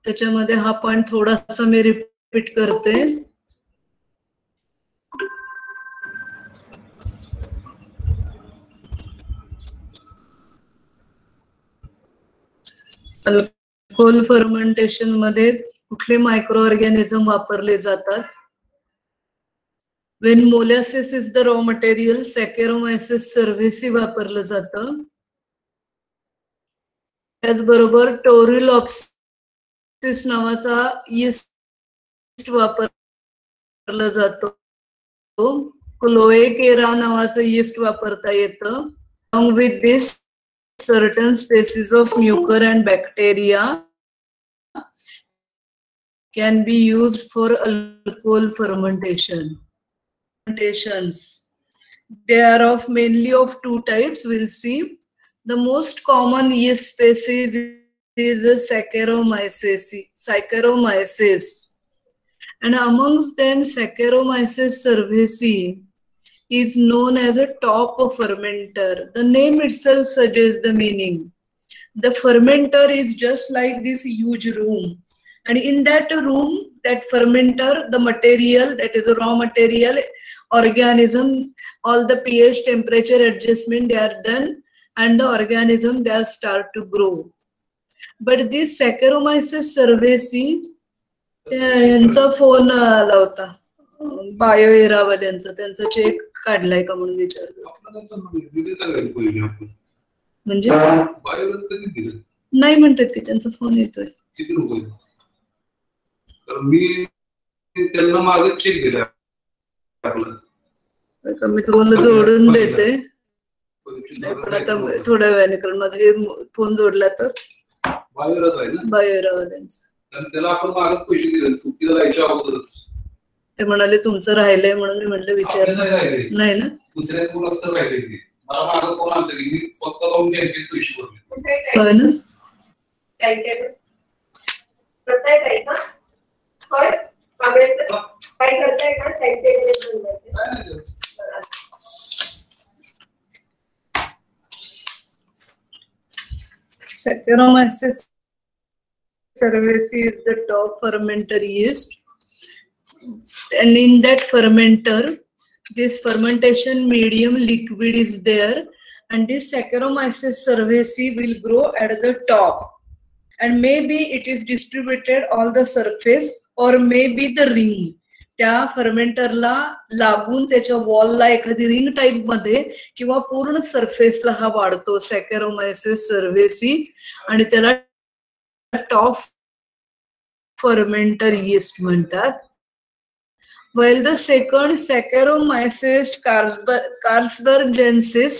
त्याच्यामध्ये हा पॉइंट थोडासा मी रिपीट करते. अल्कोहोल फर्मेंटेशन मध्ये कुठले मायक्रो ऑर्गॅनिझम वापरले जातात? When molasses is the raw material, Saccharomyces cerevisiae वापरलं जातं. त्याचबरोबर टोरिलॉप्सिस नावाचा यीस्ट वापरला जातो. क्लोएकेरा नावाचं यीस्ट वापरता येतं. Along with this, certain species of mucor and bacteria can be used for alcohol fermentation. They are of mainly of two types. We'll see. The most common yeast species is Saccharomyces, and amongst them Saccharomyces cerevisiae is known as a top fermenter. The name itself suggests the meaning. The fermenter is just like this huge room, and in that room, that fermenter, the material, that is the raw material, organism, all the pH temperature adjustment they are done, and the organism they are start to grow. But this Saccharomyces cerevisiae, यांचा phone आला होता bio एरावाल्यांचा, त्यांचा check काढलाय का म्हणून विचारतो. म्हणजे नाही म्हणतात की त्यांचा फोन येतोय. मी त्यांना मागे चेक दिला. मी तुम्हाला जोडून देते पण आता थोड्या वेळाने, कारण माझे फोन जोडला तर बायोरावाल्यांचा. त्याला आपण मागच पैसे दिले सुट्टीला जायच्या अगोदरच. ते म्हणाले तुमचं राहिलंय म्हणून मी म्हटलं विचार. नाही ना, दुसऱ्या कोण असतं राहिले ते. मला मागं कोण आणलं की मी फक्त जाऊन बँकेत पैसे भरले. होय ना. Saccharomyces cerevisiae is the top fermenter yeast, and in that fermenter, this fermentation medium liquid is there, and this Saccharomyces cerevisiae will grow at the top, and maybe it is distributed all the surface or maybe the ring. त्या फर्मेंटरला लागून त्याच्या वॉलला एखादी ring type मध्ये किंवा पूर्ण सरफेसला हा वाढतो Saccharomyces cerevisiae, आणि त्याला टॉप फर्मेंटर यीस्ट म्हणतात. While the second Saccharomyces carsbergensis,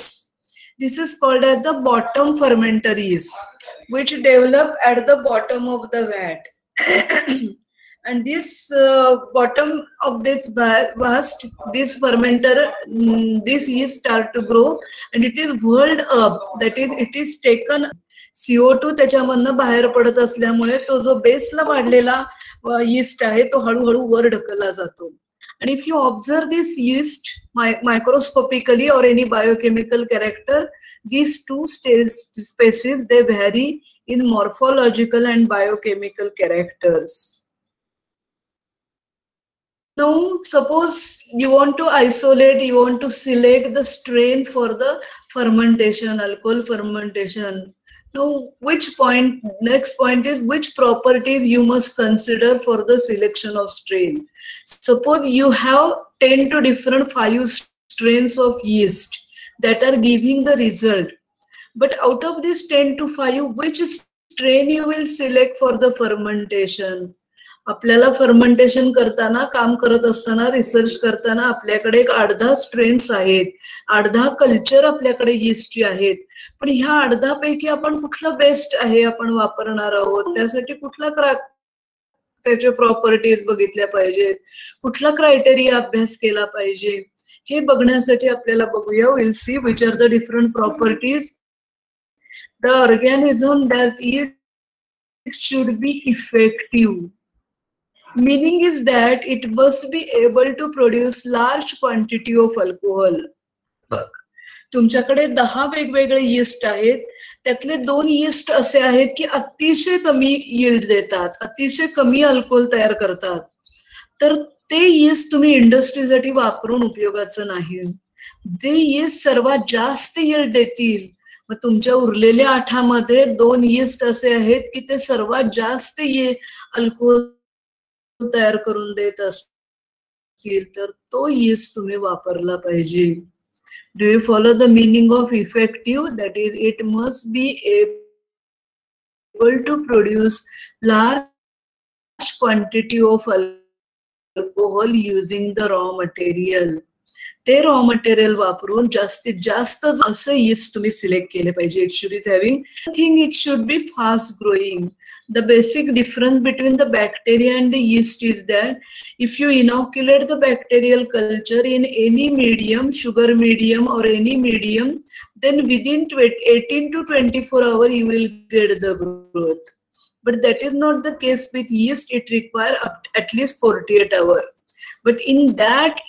this is called as the bottom fermenter yeast, which develop at the bottom of the vat. And this bottom of this vast, this fermenter, this yeast start to grow, and it is whirled up. That is, it is taken. CO2 त्याच्यामधनं बाहेर पडत असल्यामुळे तो जो बेसला वाढलेला yeast आहे तो हळूहळू वर ढकलला जातो. And if you observe this yeast microscopically or any biochemical character, these two species, they vary in morphological and biochemical characters. Now, suppose you want to isolate, you want to select the strain for the fermentation, alcohol fermentation. Now, next point is which properties you must consider for the selection of strain. Suppose you have 10 to different 5 strains of yeast that are giving the result. But out of this 10 to 5, which strain you will select for the fermentation? आपल्याला fermentation करताना, काम करत असताना, research करताना आपल्याकडे 8-10 strains आहेत, 8-10 culture आपल्याकडे यीस्टची आहेत. पण ह्या 8-10 पैकी आपण कुठलं बेस्ट आहे आपण वापरणार आहोत, त्यासाठी कुठला त्याचे प्रॉपर्टीज बघितल्या पाहिजेत, कुठला क्रायटेरिया अभ्यास केला पाहिजे, हे बघण्यासाठी आपल्याला बघूया. Will see which are the different properties the organism that it should B effective. Meaning is that it must be able to produce large quantity of alcohol. तुमच्याकडे 10 वेगवेगळे यीस्ट आहेत, त्यातले 2 यीस्ट असे आहेत की अतिशय कमी यील्ड देतात, अतिशय कमी अल्कोहोल तयार करतात. तर ते यीस्ट तुम्ही इंडस्ट्रीसाठी वापरून उपयोगाचं नाही. जे यीस्ट सर्वात जास्त यील्ड देतील, मग तुमच्या उरलेल्या 8 मध्ये 2 यीस्ट असे आहेत की ते सर्वात जास्त अल्कोहोल तयार करून देत असतील, तर तो यीस्ट तुम्ही वापरला पाहिजे. Do you follow the meaning of effective? That is, it must be able to produce large quantity of alcohol using the raw material. ते raw material वापरून जास्तीत जास्त असं yeast तुम्ही सिलेक्ट केले पाहिजे. It should be having, I think it should be fast growing. The basic difference between the bacteria and the yeast is that if you inoculate the bacterial culture in any medium, sugar medium or any medium, then within 18 to 24 hours you will get the growth. But that is not the case with yeast. It requires at least 48 hours. But in that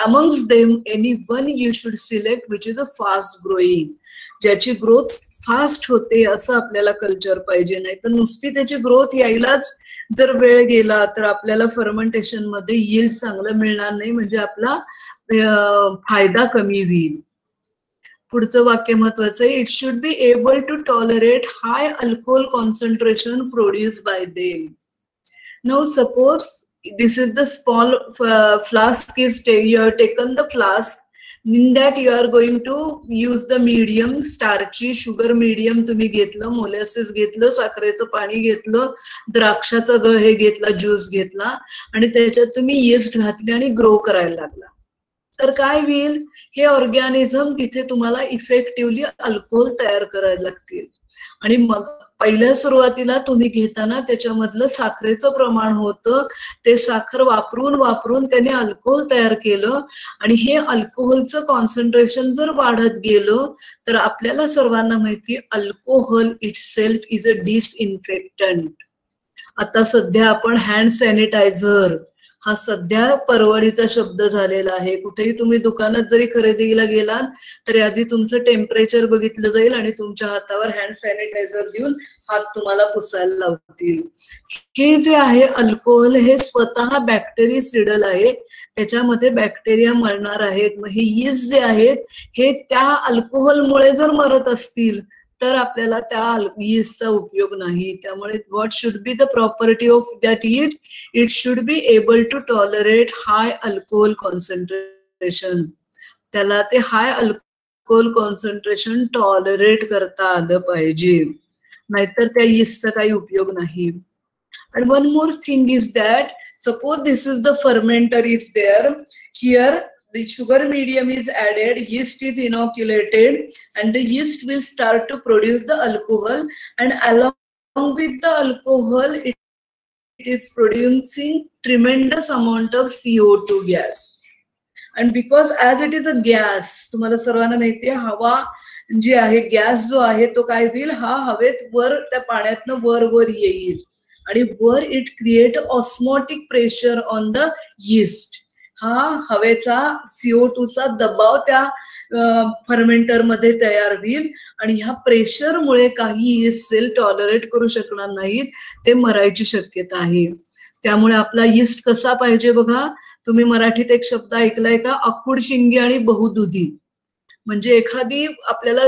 amongst them, any one you should select which is a fast growing. ज्याची growth fast होते असं आपल्याला culture पाहिजे. नाही तर नुसती त्याची growth यायलाच जर वेळ गेला तर आपल्याला फर्मेंटेशन मध्ये यील्ड चांगलं मिळणार नाही, म्हणजे आपला फायदा कमी होईल. पुढचं वाक्य महत्वाचं आहे. It should be able to tolerate high alcohol concentration produce by them. Now suppose this is the small flask is you have taken the flask, in that you are going to use the medium starchy sugar medium तुम्ही घेतलं, molasses घेतलं, साखरेचं पाणी घेतलं, द्राक्षाचा हे घेतला, juice घेतला आणि त्याच्यात तुम्ही यीस्ट घातली आणि ग्रो करायला लागला. तर काय होईल, हे ऑर्गॅनिझम तिथे तुम्हाला इफेक्टिव्हली अल्कोहोल तयार करायला लागतील. आणि मग पहिल्या सुरुवातीला तुम्ही घेताना त्याच्यामधलं साखरेचं प्रमाण होतं, ते साखर वापरून त्याने अल्कोहोल तयार केलं आणि हे अल्कोहोलचं कॉन्सन्ट्रेशन जर वाढत गेलं तर आपल्याला सर्वांना माहिती alcohol itself is a disinfectant. आता सध्या आपण हँड सॅनिटायझर हा सध्या परवडीचा शब्द झालेला आहे. कुठेही तुम्ही दुकानात जरी खरेदीला गेलात तरी आधी तुमचं टेम्परेचर बघितलं जाईल आणि तुमच्या हातावर हँड सॅनिटायझर देऊन हात तुम्हाला पुसायला लावतील. हे जे आहे अल्कोहोल हे स्वतः बॅक्टेरिसिडल आहे, त्याच्यामध्ये बॅक्टेरिया मरणार आहेत. मग हे यीस्ट जे आहेत हे त्या अल्कोहोलमुळे जर मरत असतील तर आपल्याला त्या यीस्टचा उपयोग नाही. त्यामुळे what should be the property of that yeast, it should be able to tolerate high alcohol concentration. त्याला ते हाय अल्कोहोल कॉन्सन्ट्रेशन टॉलरेट करता आलं पाहिजे, नाहीतर त्या यीस्टचा काही उपयोग नाही. And one more thing is that suppose this is the fermenter is there, here the sugar medium is added, yeast is inoculated and the yeast will start to produce the alcohol, and along with the alcohol it is producing tremendous amount of CO2 gas. And because as it is a gas, तुम्हाला सर्वांना माहिती आहे हवा जी आहे, gas जो आहे तो काय होईल, हा हवेत वर त्या पाण्यातनं वर येईल आणि वर it create osmotic pressure on the yeast. हा हवेचा CO2चा दबाव त्या फर्मेंटर मध्ये तयार होईल आणि ह्या प्रेशरमुळे काही यीस्ट सेल टॉलरेट करू शकणार नाहीत, ते मरायची शक्यता आहे. त्यामुळे आपला यीस्ट कसा पाहिजे बघा, तुम्ही मराठीत एक शब्द ऐकलाय का, आखूड शिंगी आणि बहुदुधी. म्हणजे एखादी आपल्याला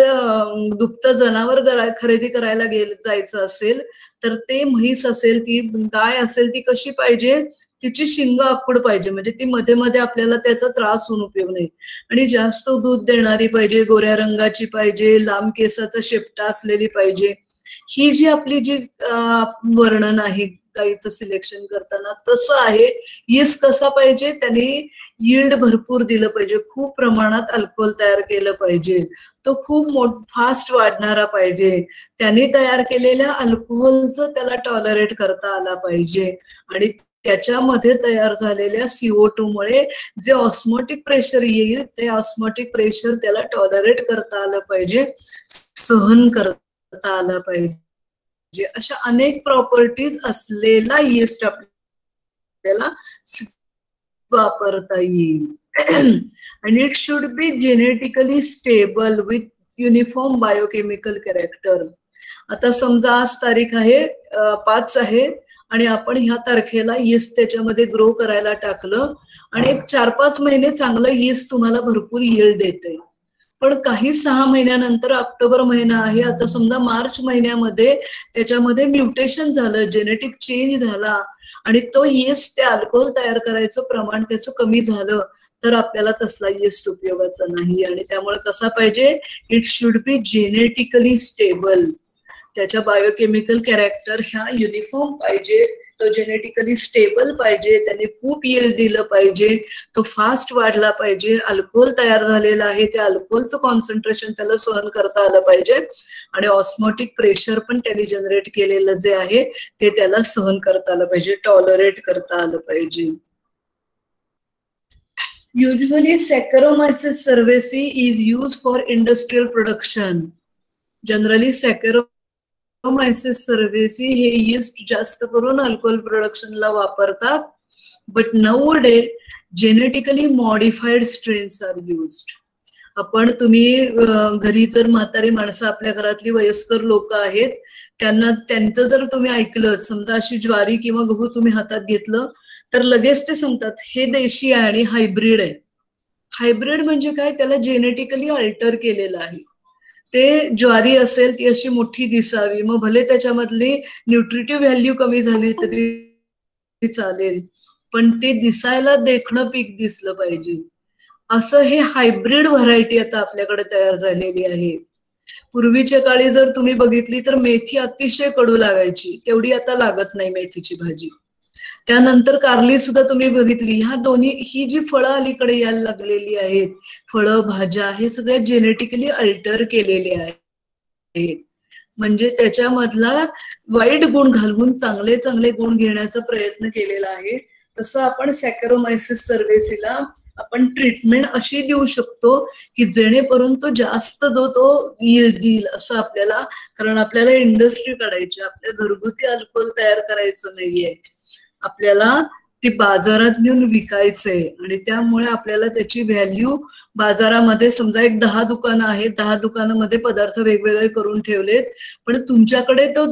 दुभतं जनावर खरेदी करायला जायचं असेल तर ते म्हैस असेल, ती गाय असेल, ती कशी पाहिजे, तिची शिंग आखूड पाहिजे, म्हणजे ती मध्ये मध्ये आपल्याला त्याचा त्रास होऊन उपयोग नाही. आणि जास्त दूध देणारी पाहिजे, गोऱ्या रंगाची पाहिजे, लांब केसाचा शेपटा असलेली पाहिजे. ही जी आपली जी वर्णन आहे गाईचं सिलेक्शन करताना तसं आहे. यीस्ट कसा पाहिजे, त्याने यील्ड भरपूर दिलं पाहिजे, खूप प्रमाणात अल्कोहोल तयार केलं पाहिजे, तो खूप फास्ट वाढणारा पाहिजे, त्याने तयार केलेल्या अल्कोहोलचं त्याला टॉलरेट करता आला पाहिजे आणि त्याच्यामध्ये तयार झालेल्या CO2 मुळे जे ऑस्मोटिक प्रेशर येईल ते ऑस्मोटिक प्रेशर त्याला टॉलरेट करता आलं पाहिजे, सहन करता आलं पाहिजे. अशा अनेक प्रॉपर्टीज असलेला यीस्ट आपल्याला वापरता येईल. And it should be genetically stable with uniform biochemical character. आता समजा आज तारीख आहे 5 आहे आणि आपण ह्या तारखेला यीस्ट त्याच्यामध्ये ग्रो करायला टाकलं आणि एक 4-5 महिने चांगलं यीस्ट तुम्हाला भरपूर यील्ड देते. पण काही 6 महिन्यानंतर ऑक्टोबर महिना आहे, आता समजा मार्च महिन्यामध्ये त्याच्यामध्ये म्युटेशन झालं, जेनेटिक चेंज झाला आणि तो यीस्ट ते अल्कोहोल तयार करायचं प्रमाण त्याचं कमी झालं तर आपल्याला तसला यीस्ट उपयोगाचा नाही. आणि त्यामुळे कसा पाहिजे, it should B genetically stable. त्याच्या बायोकेमिकल कॅरेक्टर ह्या युनिफॉर्म पाहिजे, तो जेनेटिकली स्टेबल पाहिजे, त्याने खूप यील्ड दिलं पाहिजे, तो फास्ट वाढला पाहिजे, अल्कोहोल तयार झालेला आहे त्या अल्कोहोलचं कॉन्सन्ट्रेशन त्याला सहन करता आलं पाहिजे आणि ऑस्मोटिक प्रेशर पण त्यांनी जनरेट केलेलं जे आहे ते त्याला सहन करता आलं पाहिजे, टॉलरेट करता आलं पाहिजे. Usually Saccharomyces cerevisiae is used for industrial production. Generally Saccharomyces cerevisiae हे yeast जास्त करून अल्कोहोल प्रोडक्शनला वापरतात. But nowadays genetically modified strains are used. आपण तुम्ही घरी जर म्हातारी माणसं आपल्या घरातली वयस्कर लोक आहेत त्यांचं जर तुम्ही ऐकलं, समजा अशी ज्वारी किंवा गहू तुम्ही हातात घेतलं तर लगेच ते सांगतात हे देशी आहे आणि हायब्रिड आहे. हायब्रिड म्हणजे काय, त्याला जेनेटिकली अल्टर केलेलं आहे. ते ज्वारी असेल ती अशी मोठी दिसावी, मग भले त्याच्यामधली न्यूट्रिटिव्ह व्हॅल्यू कमी झाली तरी चालेल, पण ते दिसायला देखणं पीक दिसलं पाहिजे. असं हे हायब्रिड व्हरायटी आता आपल्याकडे तयार झालेली आहे. पूर्वीच्या काळी जर तुम्ही बघितली तर मेथी अतिशय कडू लागायची, तेवढी आता लागत नाही मेथीची भाजी. त्यानंतर कारली सुद्धा तुम्ही बघितली, ह्या दोन्ही ही जी फळं अलीकडे यायला लागलेली आहेत, फळं भाज्या हे सगळ्या जेनेटिकली अल्टर केलेले आहेत. म्हणजे त्याच्यामधला वाईट गुण घालवून चांगले चांगले गुण घेण्याचा प्रयत्न केलेला आहे. तसं आपण सॅकॅरोमायसिस सर्व्हेसीला आपण ट्रीटमेंट अशी देऊ शकतो की जेणेकरून तो जास्त तो येईल असं आपल्याला, कारण आपल्याला इंडस्ट्री काढायची, आपल्या घरगुती अल्कोहोल तयार करायचं नाहीये, आपल्याला ती बाजारात नेऊन विकायचंय. आणि त्यामुळे आपल्याला त्याची व्हॅल्यू बाजारामध्ये, समजा एक 10 दुकानं आहेत, 10 दुकानांमध्ये पदार्थ वेगवेगळे करून ठेवलेत, पण तुमच्याकडे तो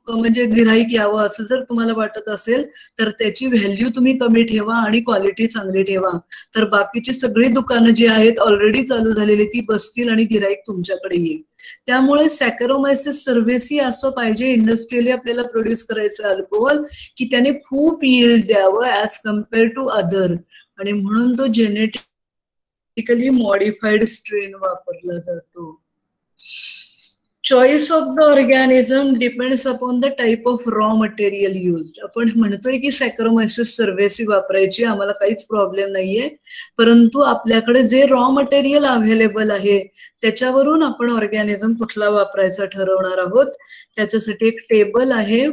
म्हणजे गिऱ्हाईक यावं असं जर तुम्हाला वाटत असेल तर त्याची व्हॅल्यू तुम्ही कमी ठेवा आणि क्वालिटी चांगली ठेवा, तर बाकीची सगळी दुकानं जी आहेत ऑलरेडी चालू झालेली ती बसतील आणि गिऱ्हाईक तुमच्याकडे येईल. त्यामुळे सॅकॅरोमायसिस सर्व्हेसीए असं पाहिजे इंडस्ट्रियली आपल्याला प्रोड्यूस करायचं अल्कोहोल की त्याने खूप यील्ड द्यावं ऍज कम्पेअर टू अदर, आणि म्हणून तो जेनेटिकली मॉडिफाईड स्ट्रेन वापरला जातो. Choice of the organism depends upon the type of raw material used. आपण म्हणतोय की सॅकॅरोमायसिस सर्व्हेसीए वापरायची, आम्हाला काहीच प्रॉब्लेम नाहीये, परंतु आपल्याकडे जे रॉ मटेरियल अवेलेबल आहे त्याच्यावरून आपण ऑर्गॅनिझम कुठला वापरायचा ठरवणार आहोत. त्याच्यासाठी एक टेबल आहे.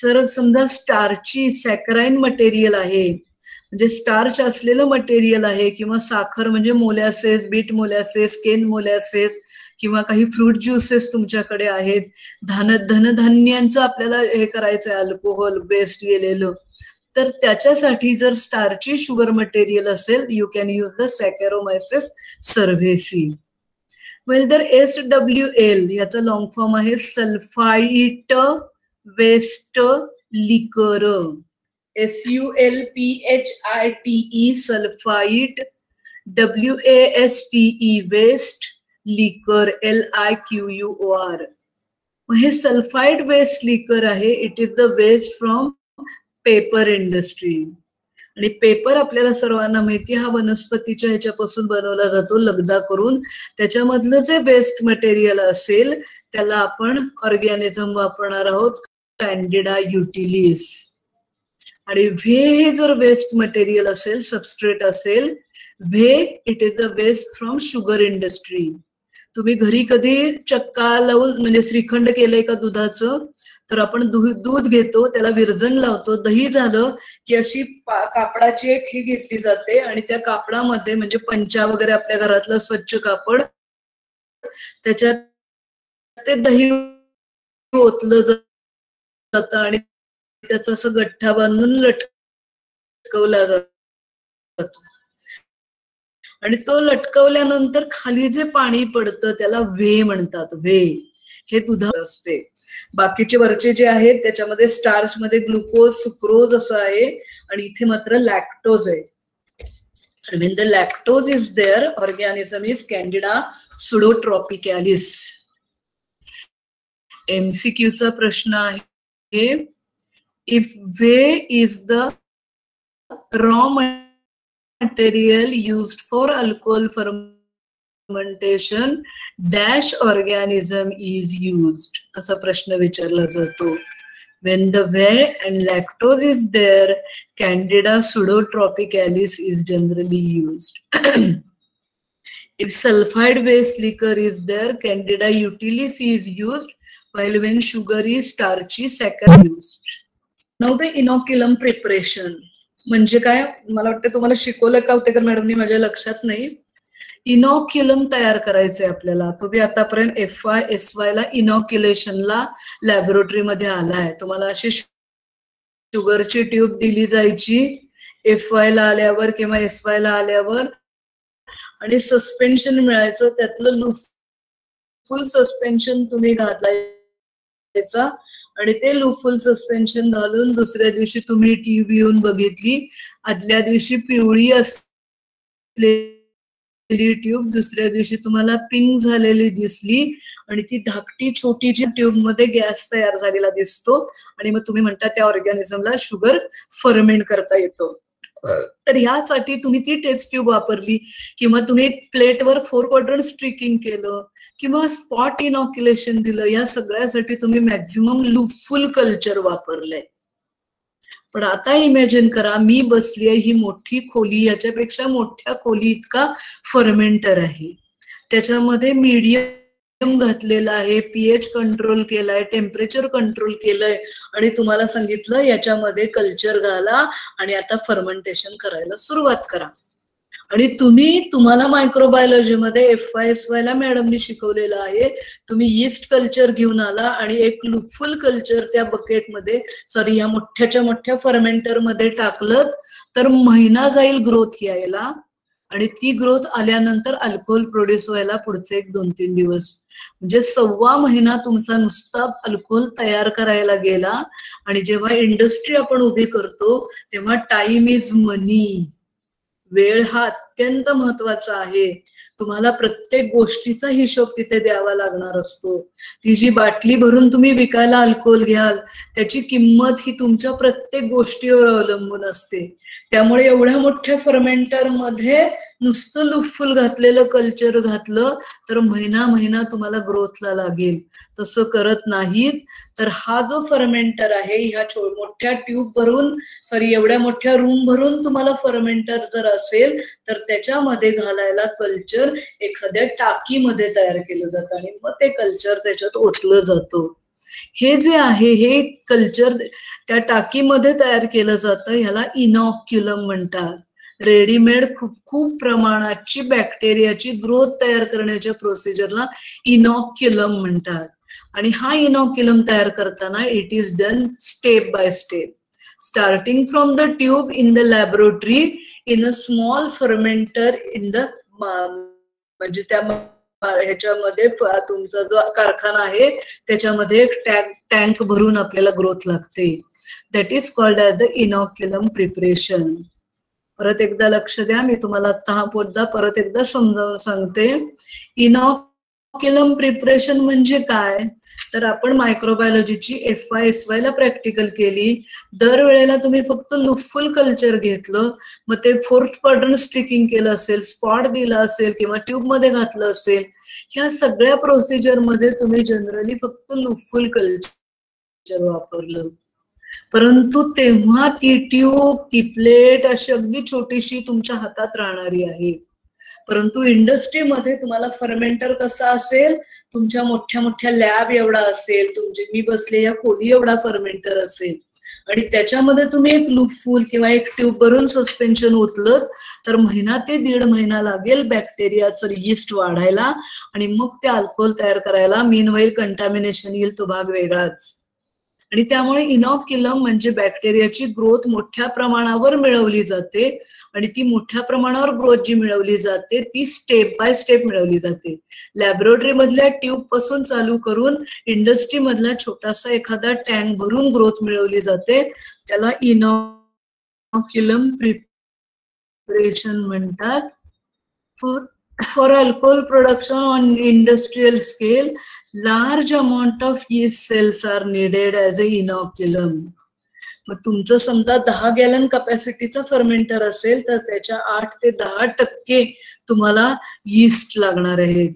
सर समजा स्टार्ची सॅकराईन मटेरियल आहे, म्हणजे स्टार्च असलेलं मटेरियल आहे, किंवा साखर म्हणजे मोलॅसेस, बीट मोलॅसेस, केन मोलॅसेस, किंवा काही फ्रूट ज्युसेस तुमच्याकडे आहेत, धनधान्यांचं आपल्याला हे करायचं आहे अल्कोहोल बेस्ड गेलेलं, तर त्याच्यासाठी जर स्टार्ची शुगर मटेरियल असेल you can use the Saccharomyces cerevisiae. Well तर SWL याचा लॉंग फॉर्म आहे sulphite waste liquor, SULPHITE sulphite, WASTE waste, liquor LIQUOR. हे सल्फाइड वेस्ट लिकर आहे. It is the waste from paper industry. आणि paper आपल्याला सर्वांना माहिती हा वनस्पतीच्या ह्याच्यापासून बनवला जातो लगदा करून. त्याच्यामधलं जे वेस्ट मटेरियल असेल त्याला आपण ऑर्गॅनिझम वापरणार आहोत, कॅन्डिडा युटिलिस. आणि व्हे हे जर वेस्ट मटेरियल असेल, सबस्ट्रेट असेल, whey it is the waste from sugar industry. तुम्ही घरी कधी चक्का लावून म्हणजे श्रीखंड केलंय का दुधाचं, तर आपण दूध घेतो, त्याला विरजण लावतो, दही झालं की अशी कापडाची एक ही घेतली जाते आणि त्या कापडामध्ये म्हणजे पंचा वगैरे आपल्या घरातलं स्वच्छ कापड, त्याच्यात ते दही ओतलं जातं आणि त्याचं असं गठ्ठा बांधून लटकवला जातो. आणि तो लटकवल्यानंतर खाली जे पाणी पडतं त्याला व्हे म्हणतात. व्हे हे दुधात असते. बाकीचे वरचे जे आहेत त्याच्यामध्ये स्टार्च मध्ये ग्लुकोज, सुक्रोज असं आहे आणि इथे मात्र लॅक्टोज आहे. And when the lactose is there, organism is Candida pseudotropicalis. MCQ चा प्रश्न आहे, if whey is the raw material used for alcohol fermentation, dash organism is used, असा प्रश्न विचारला जातो. When the whey and lactose is there, Candida pseudotropicalis is generally used. If sulfide-based liquor is there, Candida utilis is used, while when sugar is starchy, saccharide used. Now the inoculum preparation. म्हणजे काय, मला वाटतं तुम्हाला शिकवलं का होते का मॅडमनी, माझ्या लक्षात नाही. इनॉक्युलम तयार करायचंय आपल्याला. तुम्ही आतापर्यंत FY SY ला इनॉक्युलेशनला लॅबोरेटरीमध्ये आलाय. तुम्हाला अशी शुगरची ट्यूब दिली जायची FY ला आल्यावर किंवा SY ला आल्यावर आणि सस्पेन्शन मिळायचं. त्यातलं फुल सस्पेन्शन तुम्ही घालायचा आणि ते लूफुल सस्पेन्शन घालून दुसऱ्या दिवशी तुम्ही ट्यूब येऊन बघितली. आदल्या दिवशी पिवळी असलेली ट्यूब दुसऱ्या दिवशी तुम्हाला पिंक झालेली दिसली आणि ती धाकटी छोटी जी ट्यूब मध्ये गॅस तयार झालेला दिसतो आणि मग तुम्ही म्हणता त्या ऑर्गॅनिझमला शुगर फर्मेंट करता येतो. तर ह्यासाठी तुम्ही ती टेस्ट ट्यूब वापरली किंवा तुम्ही प्लेटवर 4 क्वाड्रंट स्ट्रिकिंग केलं किंवा स्पॉट इनॉक्युलेशन दिलं, या सगळ्यासाठी तुम्ही मॅक्झिमम लूफुल कल्चर वापरलंय. पण आता इमॅजिन करा, मी बसली आहे ही मोठी खोली, याच्यापेक्षा मोठ्या खोली इतका फर्मेंटर आहे. त्याच्यामध्ये मीडियम घातलेला आहे, pH कंट्रोल केलाय, टेम्परेचर कंट्रोल केलंय आणि तुम्हाला सांगितलं याच्यामध्ये कल्चर घाला आणि आता फर्मेंटेशन करायला सुरुवात करा. आणि तुम्हाला मायक्रोबायोलॉजीमध्ये FY SY ला मॅडमनी शिकवलेलं आहे. तुम्ही यीस्ट कल्चर घेऊन आला आणि एक लूपफुल कल्चर त्या बकेटमध्ये, सॉरी या मोठ्याच्या मोठ्या फर्मेंटर मध्ये टाकलं तर महिना जाईल ग्रोथ यायला आणि ती ग्रोथ आल्यानंतर अल्कोहोल प्रोड्यूस व्हायला पुढचे 1-2-3 दिवस. म्हणजे 1.25 महिना तुमचा नुसता अल्कोहोल तयार करायला गेला. आणि जेव्हा इंडस्ट्री आपण उभी करतो तेव्हा टाइम इज मनी. वेळ हा अत्यंत महत्वाचा आहे. तुम्हाला प्रत्येक गोष्टीचा हिशोब तिथे द्यावा लागणार असतो. ती जी बाटली भरून तुम्ही विकायला अल्कोहोल घ्याल त्याची किंमत ही तुमच्या प्रत्येक गोष्टीवर अवलंबून असते. त्यामुळे एवढ्या मोठ्या फर्मेंटर मध्ये नुसतं लूफुल घातलेलं कल्चर घातलं तर महिना तुम्हाला ग्रोथला लागेल. तसं करत नाहीत तर हा जो फर्मेंटर आहे, ह्या मोठ्या ट्यूब भरून, सॉरी एवढ्या मोठ्या रूम भरून तुम्हाला फर्मेंटर जर असेल तर त्याच्यामध्ये घालायला कल्चर एखाद्या टाकीमध्ये तयार केलं जातं आणि मग ते कल्चर त्याच्यात ओतलं जातं. हे जे आहे हे कल्चर त्या टाकीमध्ये तयार केलं जातं, ह्याला इनॉक्युलम म्हणतात. रेडीमेड खूप प्रमाणाची बॅक्टेरियाची ग्रोथ तयार करण्याच्या प्रोसिजरला इनॉक्युलम म्हणतात. आणि हा इनॉक्युलम तयार करताना it is done step by step, starting from the tube in the laboratory in a small fermenter in the, म्हणजे त्या ह्याच्यामध्ये तुमचा जो कारखाना आहे त्याच्यामध्ये एक टँक भरून आपल्याला ग्रोथ लागते. That is called as the inoculum preparation. परत एकदा लक्ष द्या, मी तुम्हाला आता हा मुद्दा परत एकदा समजावून सांगते. इनॉक्युलम प्रिपरेशन म्हणजे काय, तर आपण मायक्रोबायोलॉजीची FY SY ला प्रॅक्टिकल केली. दरवेळेला तुम्ही फक्त लूफुल कल्चर घेतलं, मग ते 4th क्वाड्रंट स्ट्रिकिंग केलं असेल, स्पॉट दिला असेल किंवा ट्यूब मध्ये घातलं असेल, ह्या सगळ्या प्रोसिजर मध्ये तुम्ही जनरली फक्त लूफुल कल्चर वापरलं. परंतु तेव्हा ती ट्यूब, ती प्लेट अशी अगदी छोटीशी तुमच्या हातात राहणारी आहे. परंतु इंडस्ट्रीमध्ये तुम्हाला फर्मेंटर कसा असेल, तुमच्या मोठ्या मोठ्या लॅब एवढा असेल, तुमची मी बसले या खोली एवढा फर्मेंटर असेल आणि त्याच्यामध्ये तुम्ही एक लूपफुल किंवा एक ट्यूब भरून सस्पेन्शन ओतलं तर 1 ते 1.5 महिना लागेल बॅक्टेरियाचं यीस्ट वाढायला आणि मग ते अल्कोहोल तयार करायला. मीनवाईल कंटॅमिनेशन येईल, तो भाग वेगळाच. आणि त्यामुळे इनॉक्युलम म्हणजे बॅक्टेरियाची ग्रोथ मोठ्या प्रमाणावर मिळवली जाते आणि ती मोठ्या प्रमाणावर ग्रोथ जी मिळवली जाते ती स्टेप बाय स्टेप मिळवली जाते. लॅबोरेटरी मधल्या ट्यूब पासून चालू करून इंडस्ट्री मधला छोटासा एखादा टँक भरून ग्रोथ मिळवली जाते. त्याला इनॉक्युलम प्रिपरेशन म्हणतात. For alcohol production on industrial scale, large amount of yeast cells are needed as a inoculum. मग तुमचं समजा 10 गॅलन कपॅसिटीचा फर्मेंटर असेल तर त्याच्या 8 ते 10% तुम्हाला यीस्ट लागणार आहे.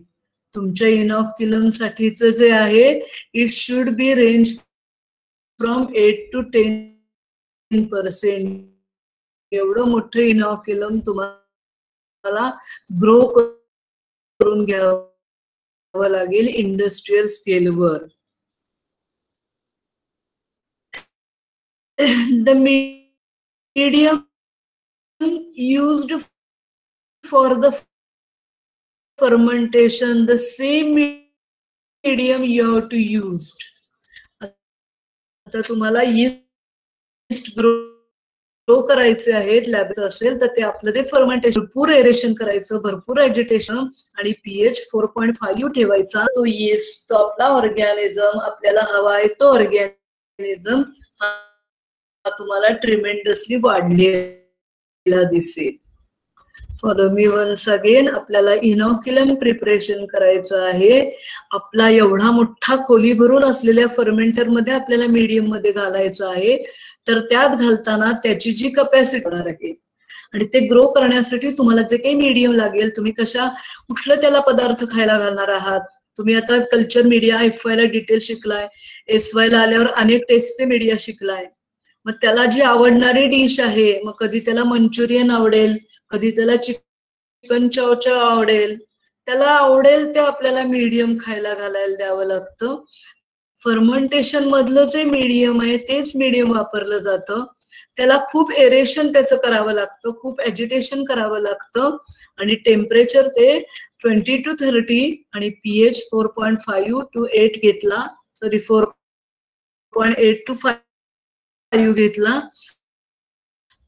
तुमच्या इनॉक्युलम साठीचं जे आहे it should B range from 8 to 10%. एवढं मोठं इनॉक्युलम तुम्हाला ग्रो करून घ्यावं लागेल इंडस्ट्रियल स्केलवर. The medium used for the fermentation, the same medium you have to use. आता तुम्हाला यीस्ट ग्रो करायचे आहेत लॅबचं असेल तर ते आपलं ते फर्मेंटेशन भरपूर एरेशन करायचं, भरपूर ॲजिटेशन आणि pH 4.5 ठेवायचा. तो यीस्ट तो आपला ऑर्गॅनिझम आपल्याला हवा आहे तो ऑर्गॅनिझम तुम्हाला ट्रिमेंडसली वाढलेला दिसेल. Follow me once again. आपल्याला इनॉक्युलम प्रिपरेशन करायचं आहे. आपला एवढा मोठा खोली भरून असलेल्या फर्मेंटर मध्ये आपल्याला मीडियम मध्ये घालायचं आहे. तर त्यात घालताना त्याची जी कपॅसिटी होणार आहे आणि ते ग्रो करण्यासाठी तुम्हाला जे काही मीडियम लागेल, तुम्ही कुठलं त्याला पदार्थ खायला घालणार आहात. तुम्ही आता कल्चर मीडिया FY ला डिटेल शिकलाय, SY ला आल्यावर अनेक टेस्टचे मीडिया शिकलाय. मग त्याला जी आवडणारी डिश आहे, मग कधी त्याला मंचुरियन आवडेल, कधी त्याला चिकन चाव आवडेल, त्याला आवडेल ते आपल्याला मीडियम खायला घालायला द्यावं लागतं. फर्मेंटेशन मधलं जे मीडियम आहे तेच मीडियम वापरलं जातं. त्याला खूप एरेशन त्याचं करावं लागतं, खूप ॲजिटेशन करावं लागतं आणि टेम्परेचर ते 20 to 30 आणि pH 4.5 to 8 घेतला, 4.8 to 5 घेतला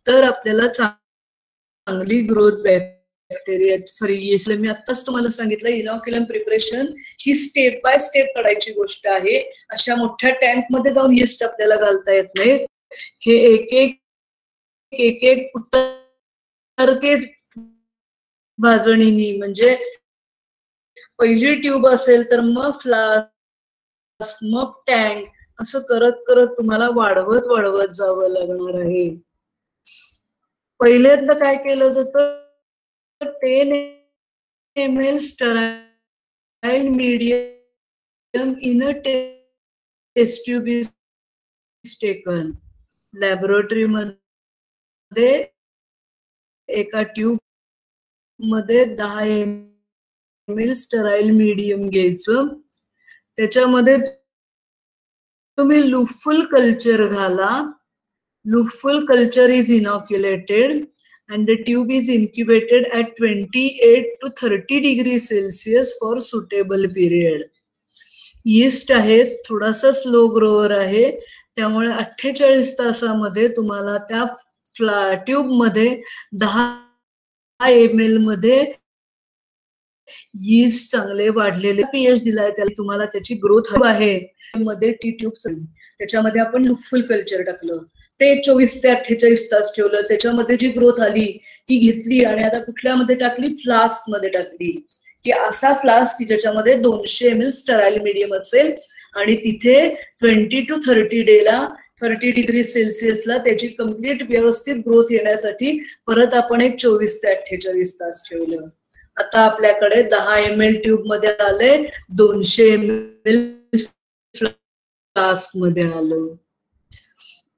तर आपल्याला चांगली ग्रोथ बॅक्टेरिया यीस्ट. मी आत्ताच तुम्हाला सांगितलं इनॉक्युलम प्रिपरेशन ही स्टेप बाय स्टेप करायची गोष्ट आहे. अशा मोठ्या टँक मध्ये जाऊन यीस्ट आपल्याला घालता येत नाही. हे एक एक उतरते भाजणीनी, म्हणजे पहिली ट्यूब असेल तर मग फ्लास्क, मग टँक, असं करत करत तुम्हाला वाढवत जावं लागणार आहे. पहिल्यांदा काय केलं जातं, 10 ml sterile medium in a test tube is taken. Laboratory मध्ये एका ट्यूब मध्ये 10 ml स्टराईल मीडियम घ्यायचं. त्याच्यामध्ये तुम्ही लुफुल कल्चर घाला. Loopful culture is inoculated and the tube is incubated at 28 to 30 degrees Celsius for suitable period. Yeast आहे थोडासा slow grower आहे, त्यामुळे 48 तासामध्ये तुम्हाला त्या ट्यूब मध्ये 10 ml मध्ये यीस्ट चांगले वाढलेले pH दिलाय, त्याला तुम्हाला त्याची ग्रोथ आहे. मध्ये टी ट्यूब त्याच्यामध्ये आपण लुफुल कल्चर टाकलं, ते 24 ते 48 तास ठेवलं, त्याच्यामध्ये जी ग्रोथ आली ती घेतली आणि आता कुठल्यामध्ये टाकली, फ्लास्क मध्ये टाकली. की असा फ्लास्क की ज्याच्यामध्ये 200 ml स्टराईल मीडियम असेल आणि तिथे 20 to 30 डेला 30 डिग्री सेल्सिअसला त्याची कम्प्लीट व्यवस्थित ग्रोथ येण्यासाठी परत आपण एक 24 ते 48 तास ठेवलं. आता आपल्याकडे 10 ml ट्यूब मध्ये आले, 200 ml फ्लास्क मध्ये आलं.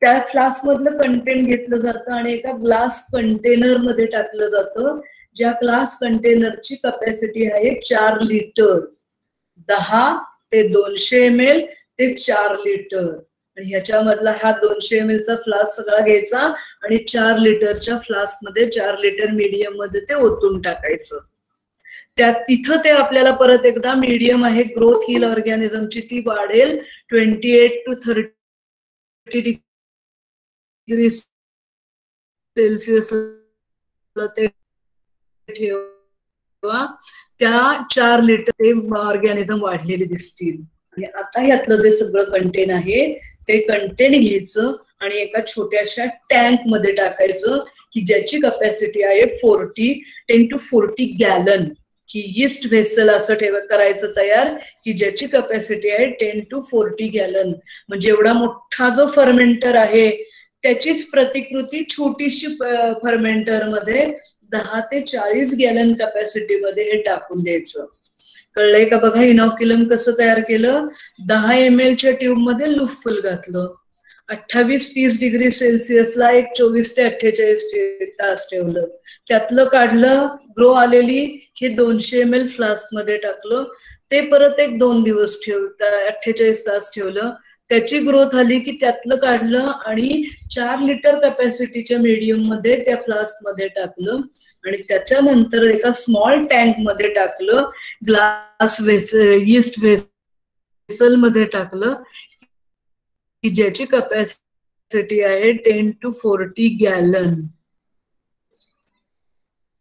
त्या फ्लास्क मधलं कंटेंट घेतलं जातं आणि एका ग्लास कंटेनर मध्ये टाकलं जातं, ज्या ग्लास कंटेनरची कपॅसिटी आहे 4 लिटर. 10 ते 200 ml ते 4 लिटर. आणि ह्याच्यामधला हा 200 ml चा फ्लास्क सगळा घ्यायचा आणि 4 लिटरच्या फ्लास्क मध्ये 4 लिटर मीडियम मध्ये ते ओतून टाकायचं. तिथं ते आपल्याला परत एकदा मीडियम आहे, ग्रोथ होईल ऑर्गॅनिझमची, ती वाढेल 28 to 30 डिग्री सेल्सिअस ते ठेवा, त्या 4 लिटर ते ऑर्गॅनिझम वाढलेले दिसतील. आणि आता ह्यातलं जे सगळं कंटेन आहे ते कंटेन घ्यायचं आणि एका छोट्याशा टँक मध्ये टाकायचं की ज्याची कपॅसिटी आहे 10 to 40 गॅलन. की यीस्ट व्हेसल असं करायचं तयार की ज्याची कपॅसिटी आहे 10 to 40 गॅलन. म्हणजे एवढा मोठा जो फर्मेंटर आहे त्याचीच प्रतिकृती छोटीशी फर्मेंटर मध्ये 10 ते 40 गॅलन कपॅसिटी मध्ये हे टाकून द्यायचं. कळलंय का बघा इनॉक्युलम कसं तयार केलं. 10 ml च्या ट्यूब मध्ये लुफल घातलं, 28-30 डिग्री सेल्सिअसला एक 24 ते 48 तास ठेवलं, त्यातलं काढलं, ग्रो आलेली हे 200 ml फ्लास्क मध्ये टाकलं, ते परत एक 2 दिवस 48 तास ठेवलं, त्याची ग्रोथ आली की त्यातलं काढलं आणि 4 लिटर कपॅसिटीच्या मीडियम मध्ये त्या फ्लास्क मध्ये टाकलं आणि त्याच्यानंतर एका स्मॉल टँक मध्ये टाकलं, ग्लास यीस्ट व्हेसल मध्ये टाकलं की ज्याची कपॅसिटी आहे 10 to 40 गॅलन.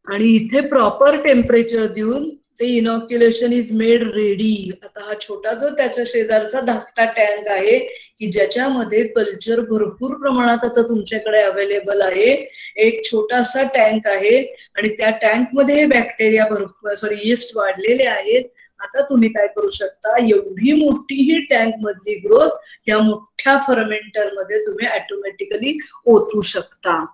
आणि इथे प्रॉपर टेम्परेचर देऊन ते इनॉक्युलेशन इज मेड रेडी. आता हा छोटा जो त्याच्या शेजारचा धाकटा टँक आहे की ज्याच्यामध्ये कल्चर भरपूर प्रमाणात आता तुमच्याकडे अवेलेबल आहे. एक छोटासा टँक आहे आणि त्या टँक मध्ये हे बॅक्टेरिया यीस्ट वाढलेले आहेत. आता तुम्ही काय करू शकता, एवढी मोठी ही टँक मधली ग्रोथ या मोठ्या फर्मेंटर मध्ये तुम्ही ऑटोमॅटिकली ओतू शकता.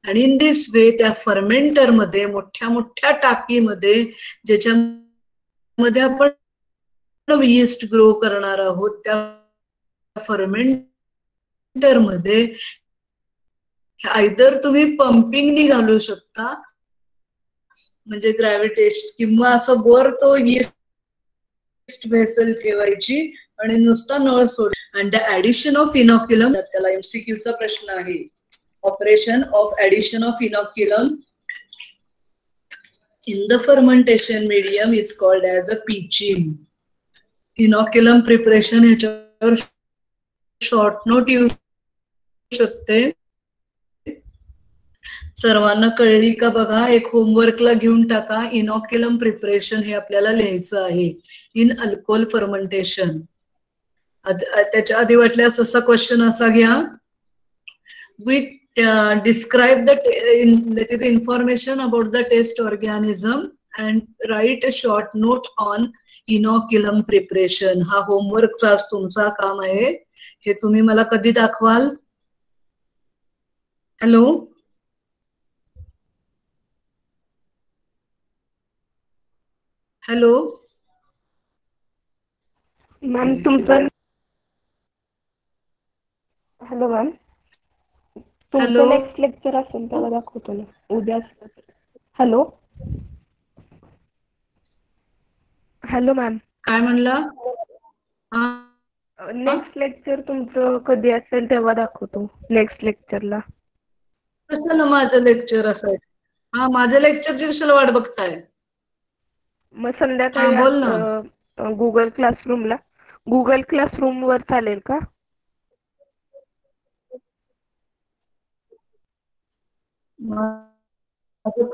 आणि इन दिस वे त्या फर्मेंटर मध्ये मोठ्या टाकीमध्ये ज्याच्यामध्ये आपण यीस्ट ग्रो करणार आहोत त्या फर्मेंटर मध्ये आयदर तुम्ही पंपिंगनी घालू शकता म्हणजे ग्रॅव्हिटेशन, किंवा असं वर तो यीस्ट व्हेसल ठेवायची आणि नुसता नळ सोड. अँड द ऍडिशन ऑफ इनॉक्युलम, त्याला MCQ चा प्रश्न आहे. Operation of addition of inoculum in the fermentation medium is called as a pitching. Inoculum preparation ह्याच्यावर शॉर्ट नोट येऊ शकते. सर्वांना कळली का बघा, एक होमवर्कला घेऊन टाका. इनॉक्युलम प्रिपरेशन हे आपल्याला लिहायचं आहे इन अल्कोहोल फर्मेंटेशन. त्याच्या आधी वाटल्यास असा क्वेश्चन असा घ्या, with describe that is information about the test organism and write a short note on inoculum preparation. हा होमवर्कचा तुमचा काम आहे. हे तुम्ही मला कधी दाखवाल? हॅलो हॅलो मॅम तुमचं, हॅलो मॅम, तुमचं नेक्स्ट लेक्चर असेल तेव्हा दाखवतो ना उद्या. हॅलो हॅलो मॅम, काय म्हणला? नेक्स्ट लेक्चर तुमचं कधी असेल तेव्हा दाखवतो. नेक्स्ट लेक्चरला कशाला माझं लेक्चर असायचं? हा, माझ्या लेक्चरची कशाला वाट बघताय? मग संध्याकाळी बोल ना. गुगल क्लासरूम वर चालेल का?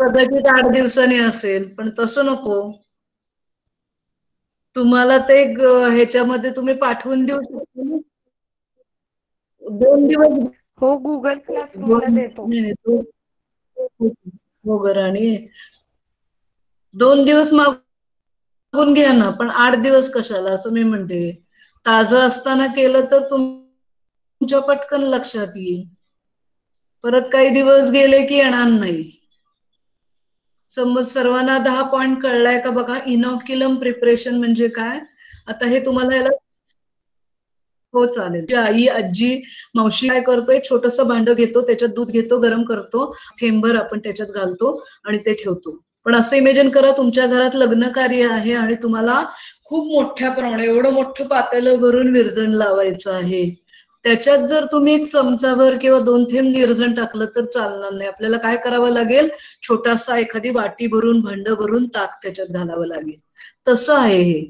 कदाचित 8 दिवसांनी असेल, पण तसं नको. तुम्हाला ते ह्याच्यामध्ये तुम्ही पाठवून देऊ शकता 2 दिवस. हो, गुगल क्लासरूमला देतो. हो गराणी, 2 दिवस मागून घ्या ना, पण 8 दिवस कशाला असं मी म्हणते. ताजं असताना केलं तर तुमच्या पटकन लक्षात येईल. परत काही दिवस गेले की येणार नाही. समज सर्वांना 10 पॉइंट कळलाय का बघा. इनॉक्युलम प्रिपरेशन म्हणजे काय, आता हे तुम्हाला याला हो चालेल. आई, आजी, मावशी काय करतोय, छोटस भांड घेतो, त्याच्यात दूध घेतो, गरम करतो, थेंबर आपण त्याच्यात घालतो आणि ते ठेवतो. पण असं इमेजिन करा तुमच्या घरात लग्न कार्य आहे आणि तुम्हाला खूप मोठ्या प्रमाणात एवढं मोठं पातेलं भरून विरजण लावायचं आहे. त्याच्यात जर तुम्ही 1 चमचाभर किंवा 2 थेंब विरजण टाकलं तर चालणार नाही. आपल्याला काय करावं लागेल, छोटासा एखादी वाटी भरून, भांड भरून ताक त्याच्यात घालावं लागेल. तसं आहे हे.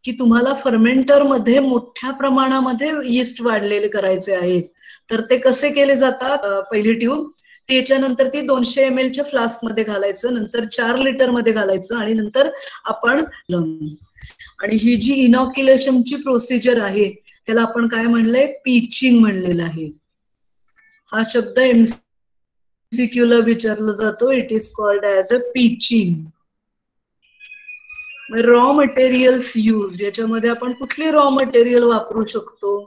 की तुम्हाला फर्मेंटर मध्ये मोठ्या प्रमाणामध्ये यीस्ट वाढलेले करायचे आहेत. तर ते कसे केले जातात? पहिली ट्यूब त्याच्यानंतर ती 200 ml च्या फ्लास्क मध्ये घालायचं, नंतर 4 लिटर मध्ये घालायचं आणि नंतर आपण आणि ही जी इनॉक्युलेशनची प्रोसिजर आहे त्याला आपण काय म्हणलंय? पीचिंग म्हणलेलं आहे. हा शब्द MCQ ला विचारला जातो. It is called as a peaching. Raw materials use, याच्यामध्ये आपण कुठली रॉ मटेरियल वापरू शकतो?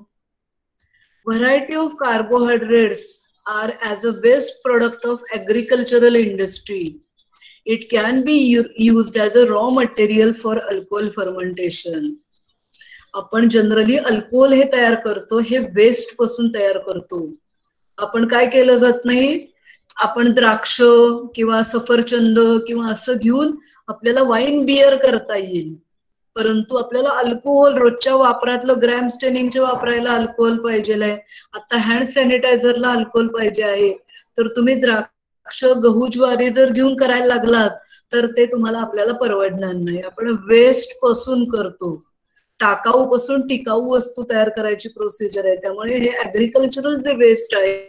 Variety of carbohydrates are as a waste product of agricultural industry. It can be used as a raw material for alcohol fermentation. आपण generally alcohol हे तयार करतो, हे वेस्ट पासून तयार करतो. आपण काय केलं जात नाही? आपण द्राक्ष किंवा सफरचंद किंवा असं घेऊन आपल्याला वाईन बियर करता येईल, परंतु आपल्याला अल्कोहोल रोजच्या वापरातलं ग्रॅम स्टेनिंगच्या वापरायला अल्कोहोल पाहिजे आहे. आता हँड सॅनिटायझरला अल्कोहोल पाहिजे आहे. तर तुम्ही द्राक्ष, गहू, ज्वारी जर घेऊन करायला लागलात तर ते तुम्हाला आपल्याला परवडणार नाही. आपण वेस्ट पासून करतो. टाकाऊ पासून टिकाऊ वस्तू तयार करायची प्रोसिजर आहे. त्यामुळे हे ऍग्रिकल्चरल जे वेस्ट आहे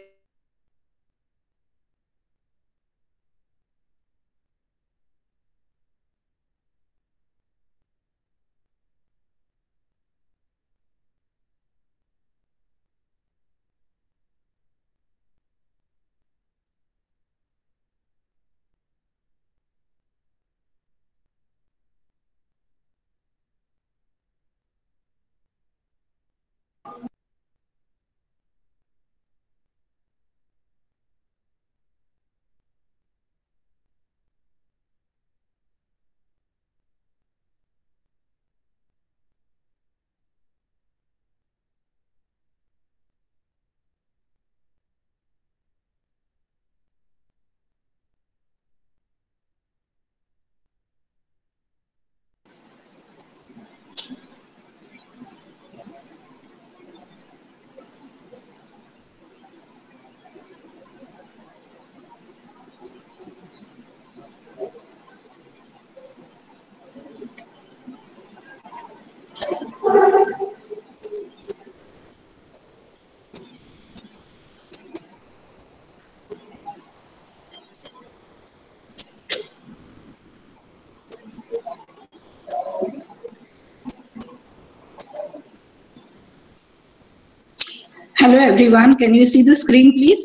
Hello everyone, can you see the screen please?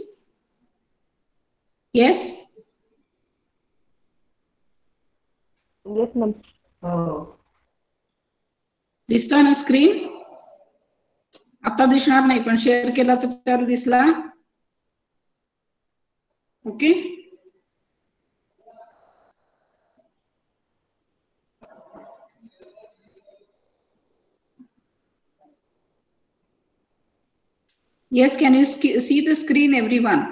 Yes? Yes, ma'am. दिसतोय ना स्क्रीन? आता दिसणार नाही पण शेअर केला तर त्यावर दिसला. Okay. Yes, can you see the screen everyone?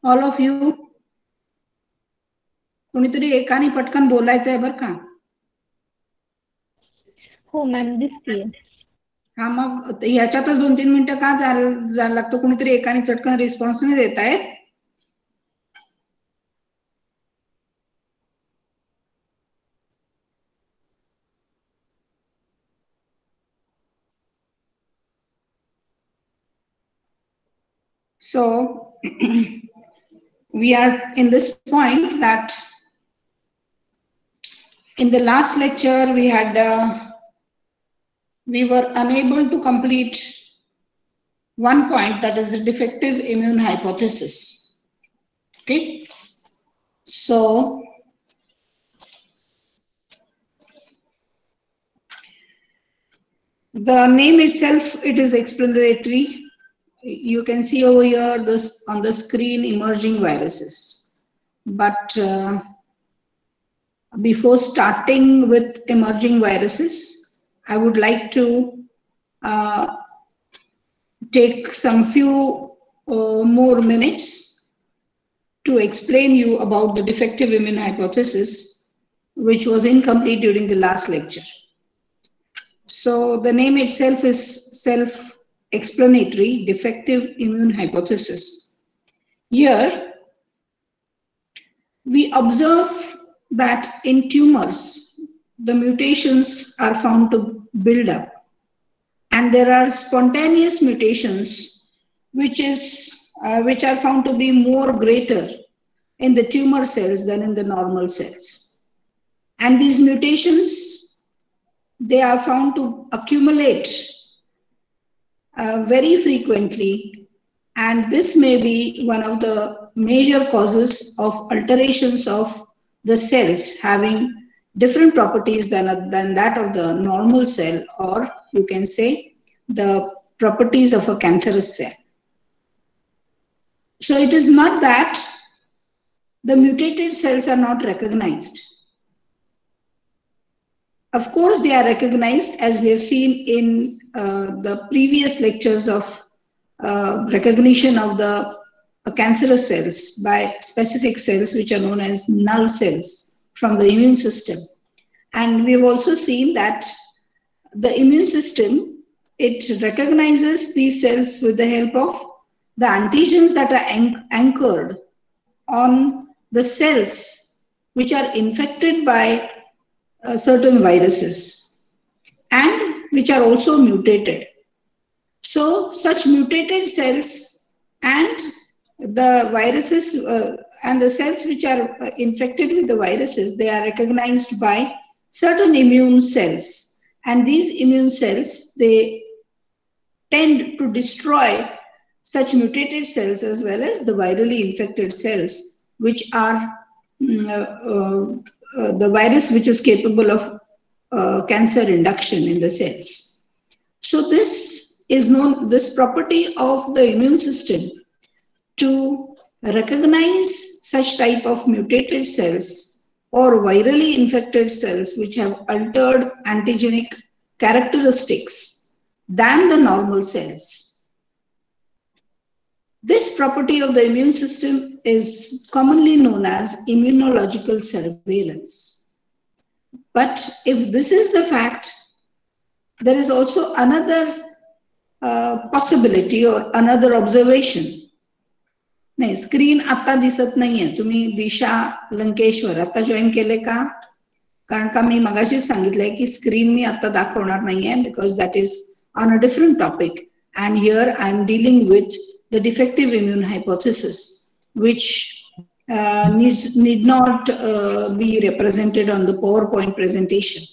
All of you, कोणीतरी एकाने पटकन बोलायचं आहे बरं का. हो मॅम, दिसतीये. हा, मग ह्याच्यातच 2-3 मिनिटं का जायला लागतो? कोणीतरी एकाने चटकन रिस्पॉन्स नाही देत आहेत. So we are in this point that in the last lecture we had we were unable to complete one point, that is the defective immune hypothesis. Okay, so the name itself, it is explanatory. You can see over here this on the screen, emerging viruses. But before starting with emerging viruses, I would like to take some few more minutes to explain you about the defective immune hypothesis, which was incomplete during the last lecture. So the name itself is explanatory defective immune hypothesis. Here, we observe that in tumors, the mutations are found to build up, and there are spontaneous mutations which are found to be more greater in the tumor cells than in the normal cells. And these mutations, they are found to accumulate very frequently, and this may be one of the major causes of alterations of the cells having different properties than that of the normal cell, or you can say the properties of a cancerous cell. So it is not that the mutated cells are not recognized. Of course, they are recognized, as we have seen in the previous lectures of recognition of the cancerous cells by specific cells which are known as null cells from the immune system. And we have also seen that the immune system, it recognizes these cells with the help of the antigens that are anchored on the cells which are infected by certain viruses and which are also mutated. So such mutated cells and the viruses and the cells which are infected with the viruses, they are recognized by certain immune cells, and these immune cells, they tend to destroy such mutated cells as well as the virally infected cells, which are the virus which is capable of cancer induction in the cells. So this is known, this property of the immune system to recognize such type of mutated cells or virally infected cells which have altered antigenic characteristics than the normal cells. This property of the immune system is commonly known as immunological surveillance. But if this is the fact, there is also another possibility or another observation. नाही, screen आता दिसत नाहीये. तुम्ही दिशा लंकेश्वर आता join केले का? कारण का मी मगाशीच सांगितलंय की स्क्रीन मी आता दाखवणार नाहीये because that is on a different topic, and here I am dealing with the defective immune hypothesis, which need not be represented on the PowerPoint presentation.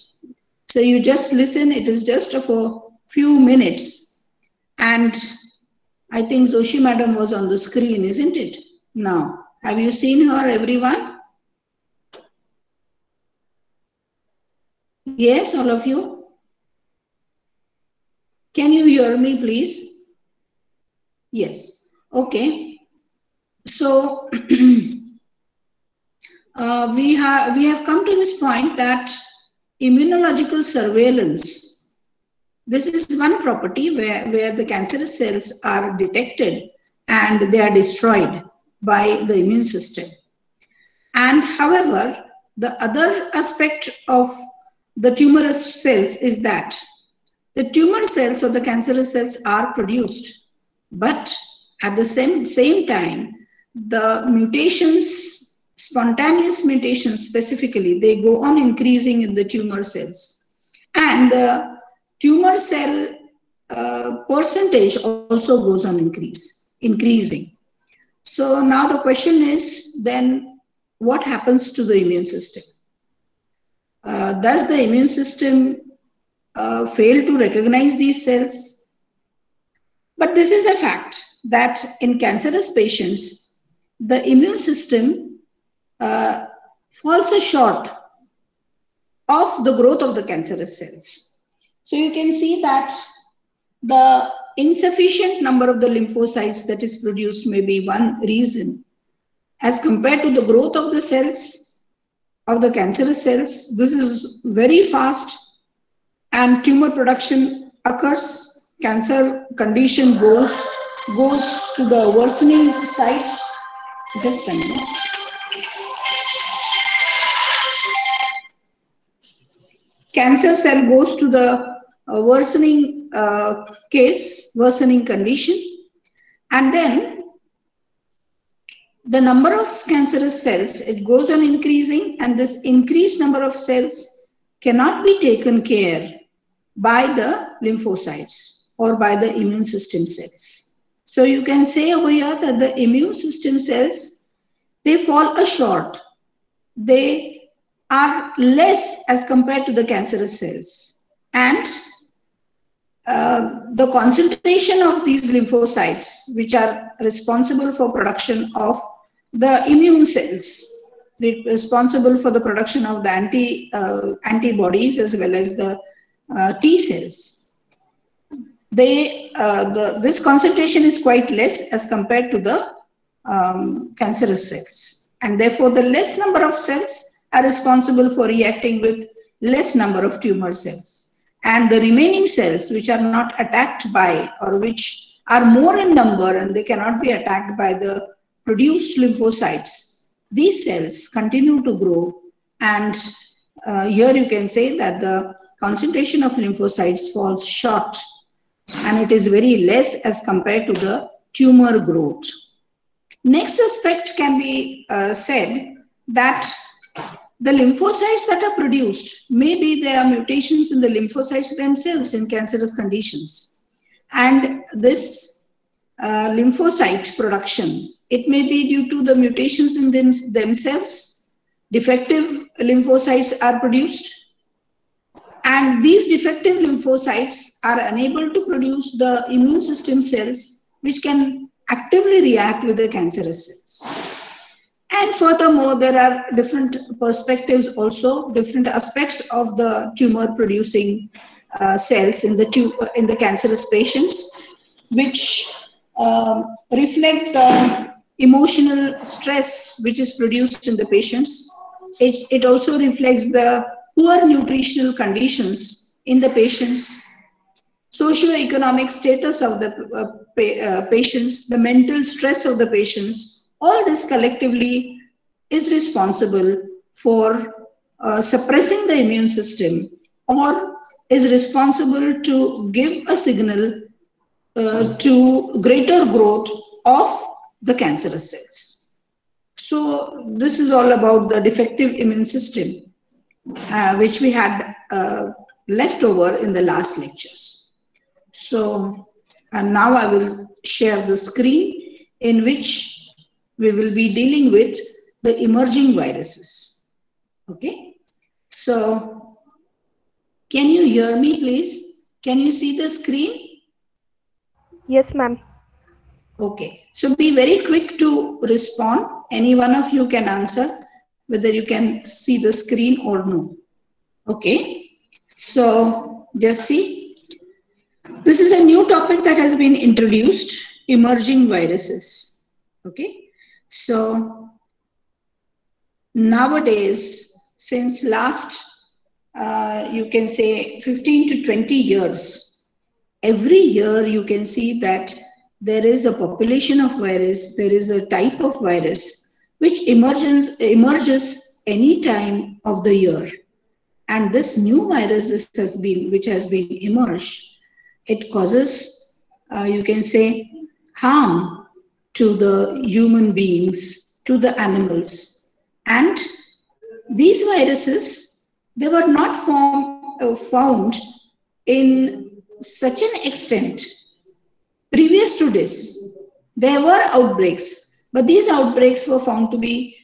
So you just listen, it is just for a few minutes, and I think Joshi madam was on the screen, isn't it? Now, have you seen her, everyone? Yes, all of you? Can you hear me, please? Yes. Okay. So we have come to this point that immunological surveillance, this is one property where the cancerous cells are detected and they are destroyed by the immune system. And however, the other aspect of the tumorous cells is that the tumor cells or the cancerous cells are produced, but at the same time, the mutations, spontaneous mutations specifically, they go on increasing in the tumor cells. And the tumor cell percentage also goes on increasing. So now the question is then, what happens to the immune system? Does the immune system fail to recognize these cells? But this is a fact that in cancerous patients, the immune system falls short of the growth of the cancerous cells. So you can see that the insufficient number of the lymphocytes that is produced may be one reason. As compared to the growth of the cells, of the cancerous cells, this is very fast and tumor production occurs. Cancer condition goes to the worsening side. Just a minute. Cancer cell goes to the worsening case, worsening condition, and then the number of cancerous cells, it goes on increasing, and this increased number of cells cannot be taken care by the lymphocytes or by the immune system cells. So you can say over here that the immune system cells, they fall short. They are less as compared to the cancerous cells. And the concentration of these lymphocytes, which are responsible for production of the immune cells, responsible for the production of the antibodies as well as the T cells, this concentration is quite less as compared to the cancerous cells, and therefore the less number of cells are responsible for reacting with less number of tumor cells, and the remaining cells which are not attacked by, or which are more in number and they cannot be attacked by the produced lymphocytes, these cells continue to grow, and here you can say that the concentration of lymphocytes falls short, and it is very less as compared to the tumor growth. Next aspect can be said that the lymphocytes that are produced, maybe there are mutations in the lymphocytes themselves in cancerous conditions. And this lymphocyte production, it may be due to the mutations in themselves. Defective lymphocytes are produced. And these defective lymphocytes are unable to produce the immune system cells which can actively react with the cancerous cells. And furthermore, there are different perspectives also, different aspects of the tumor producing cells in the cancerous patients, which reflect the emotional stress which is produced in the patients. It also reflects the poor nutritional conditions in the patients, socio-economic status of the patients, the mental stress of the patients. All this collectively is responsible for suppressing the immune system, or is responsible to give a signal to greater growth of the cancerous cells. So this is all about the defective immune system, which we had left over in the last lectures. So, and now I will share the screen in which we will be dealing with the emerging viruses. Okay. So, can you hear me, please? Can you see the screen? Yes, ma'am. Okay. So, be very quick to respond. Any one of you can answer whether you can see the screen or no. Okay. So, just see. This is a new topic that has been introduced, emerging viruses. Okay. So, nowadays, since last, you can say 15 to 20 years, every year you can see that there is a population of virus, there is a type of virus which emerges any time of the year. And this new virus which has been emerged, it causes, you can say, harm to the human beings, to the animals. And these viruses, they were not found in such an extent. Previous to this, there were outbreaks, but these outbreaks were found to be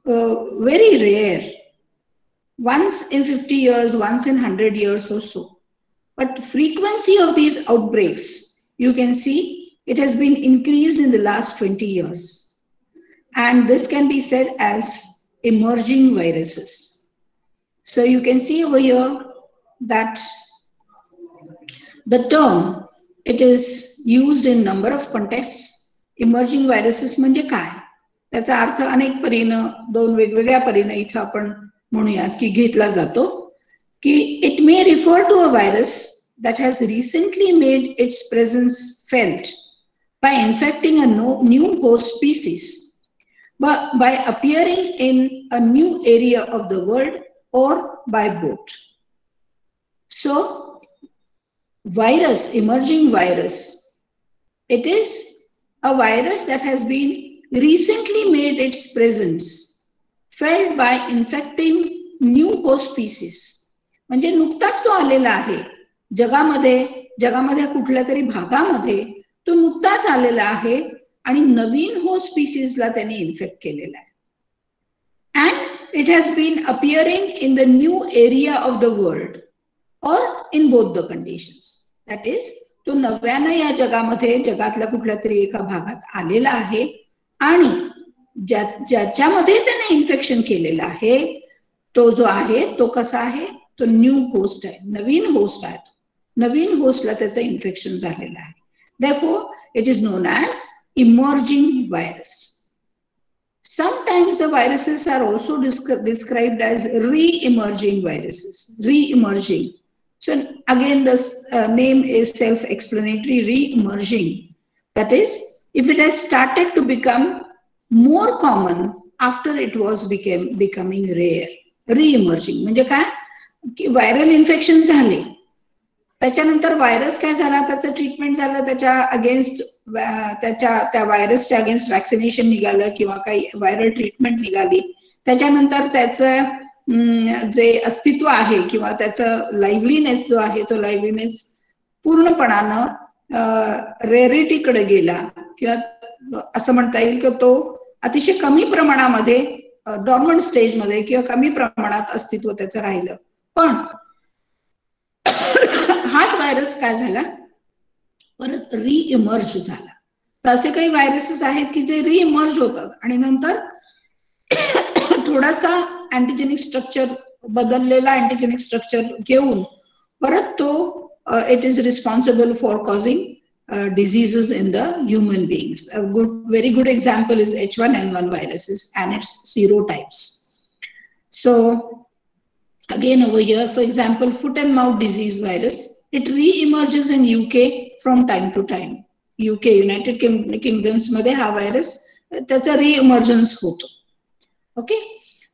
very rare. Once in 50 years, once in 100 years or so. But frequency of these outbreaks, you can see, it has been increased in the last 20 years. And this can be said as emerging viruses. So you can see over here that the term, it is used in number of contexts. Emerging viruses म्हणजे काय? त्याचा अर्थ अनेक परीनं, दोन वेगवेगळ्या परीनं इथं आपण म्हणूयात की घेतला जातो की it may refer to a virus that has recently made its presence felt by infecting a new host species, but by appearing in a new area of the world, or by both. So, virus, emerging virus, it is a virus that has been recently made its presence felt by infecting new host species. म्हणजे नुकताच तो आलेला आहे जगामध्ये कुठल्या तरी भागामध्ये तो नुकताच आलेला आहे आणि नवीन होस्ट स्पीसीजला त्याने इन्फेक्ट केलेला आहे. And it has been appearing in the new area of the world or in both the conditions. That is, तो नव्यानं या जगातल्या कुठल्या तरी एका भागात आलेला आहे आणि ज्याच्यामध्ये त्याने इन्फेक्शन केलेलं आहे तो जो आहे तो कसा आहे, तो न्यू होस्ट आहे, नवीन होस्ट आहे, नवीन होस्टला त्याचं इन्फेक्शन झालेलं आहे. Therefore, it is known as emerging virus. Sometimes the viruses are also described as re-emerging viruses. Re-emerging. So again, this name is self-explanatory. Re-emerging. That is, if it has started to become more common after it was becoming rare. Re-emerging. म्हणजे काय की viral infection झाले, त्याच्यानंतर virus काय झाला, त्याचं treatment झालं, त्याच्या अगेन्स्ट त्या व्हायरसच्या अगेन्स्ट वॅक्सिनेशन निघालं किंवा काही व्हायरल ट्रीटमेंट निघाली, त्याच्यानंतर त्याचं जे अस्तित्व आहे किंवा त्याचं लाईव्हलीनेस जो आहे तो लाईव्हलीनेस पूर्णपणानं रेअरिटीकडे गेला किंवा असं म्हणता येईल की तो अतिशय कमी प्रमाणामध्ये डॉर्मंट स्टेजमध्ये किंवा कमी प्रमाणात अस्तित्व त्याचं राहिलं. पण हाच व्हायरस काय झाला, परत रिइमर्ज झाला. तर असे काही व्हायरसेस आहेत की जे रिइमर्ज होतात आणि नंतर थोडासा अँटीजेनिक स्ट्रक्चर बदललेला अँटीजेनिक स्ट्रक्चर घेऊन परत तो it is responsible for causing diseases in the human beings. A very good example is H1N1 viruses and its serotypes. So again over here, for example, foot and mouth disease virus, it re-emerges in UK from time to time. UK, United Kingdoms मध्ये हा virus त्याचा re-emergence होतो. Okay,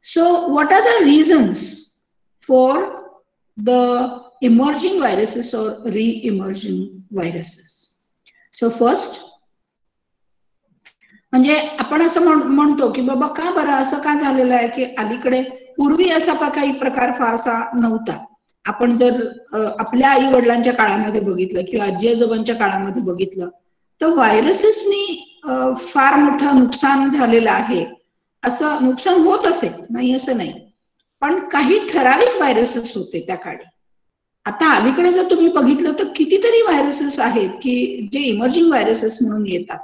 so what are the reasons for the emerging viruses or re-emerging viruses? So first, म्हणजे आपण असं म्हणतो की बाबा का बरं असं का झालेलं आहे की अलीकडे पूर्वी असा काही प्रकार फारसा नव्हता. आपण जर आपल्या आई वडिलांच्या काळामध्ये बघितलं किंवा आजी आजोबांच्या काळामध्ये बघितलं तर व्हायरसेसनी फार मोठं नुकसान झालेलं आहे. असं नुकसान होत असेल, नाही असं नाही, पण काही ठराविक व्हायरसेस होते त्या काळी. आता अलीकडे जर तुम्ही बघितलं तर कितीतरी व्हायरसेस आहेत की जे इमर्जिंग व्हायरसेस म्हणून येतात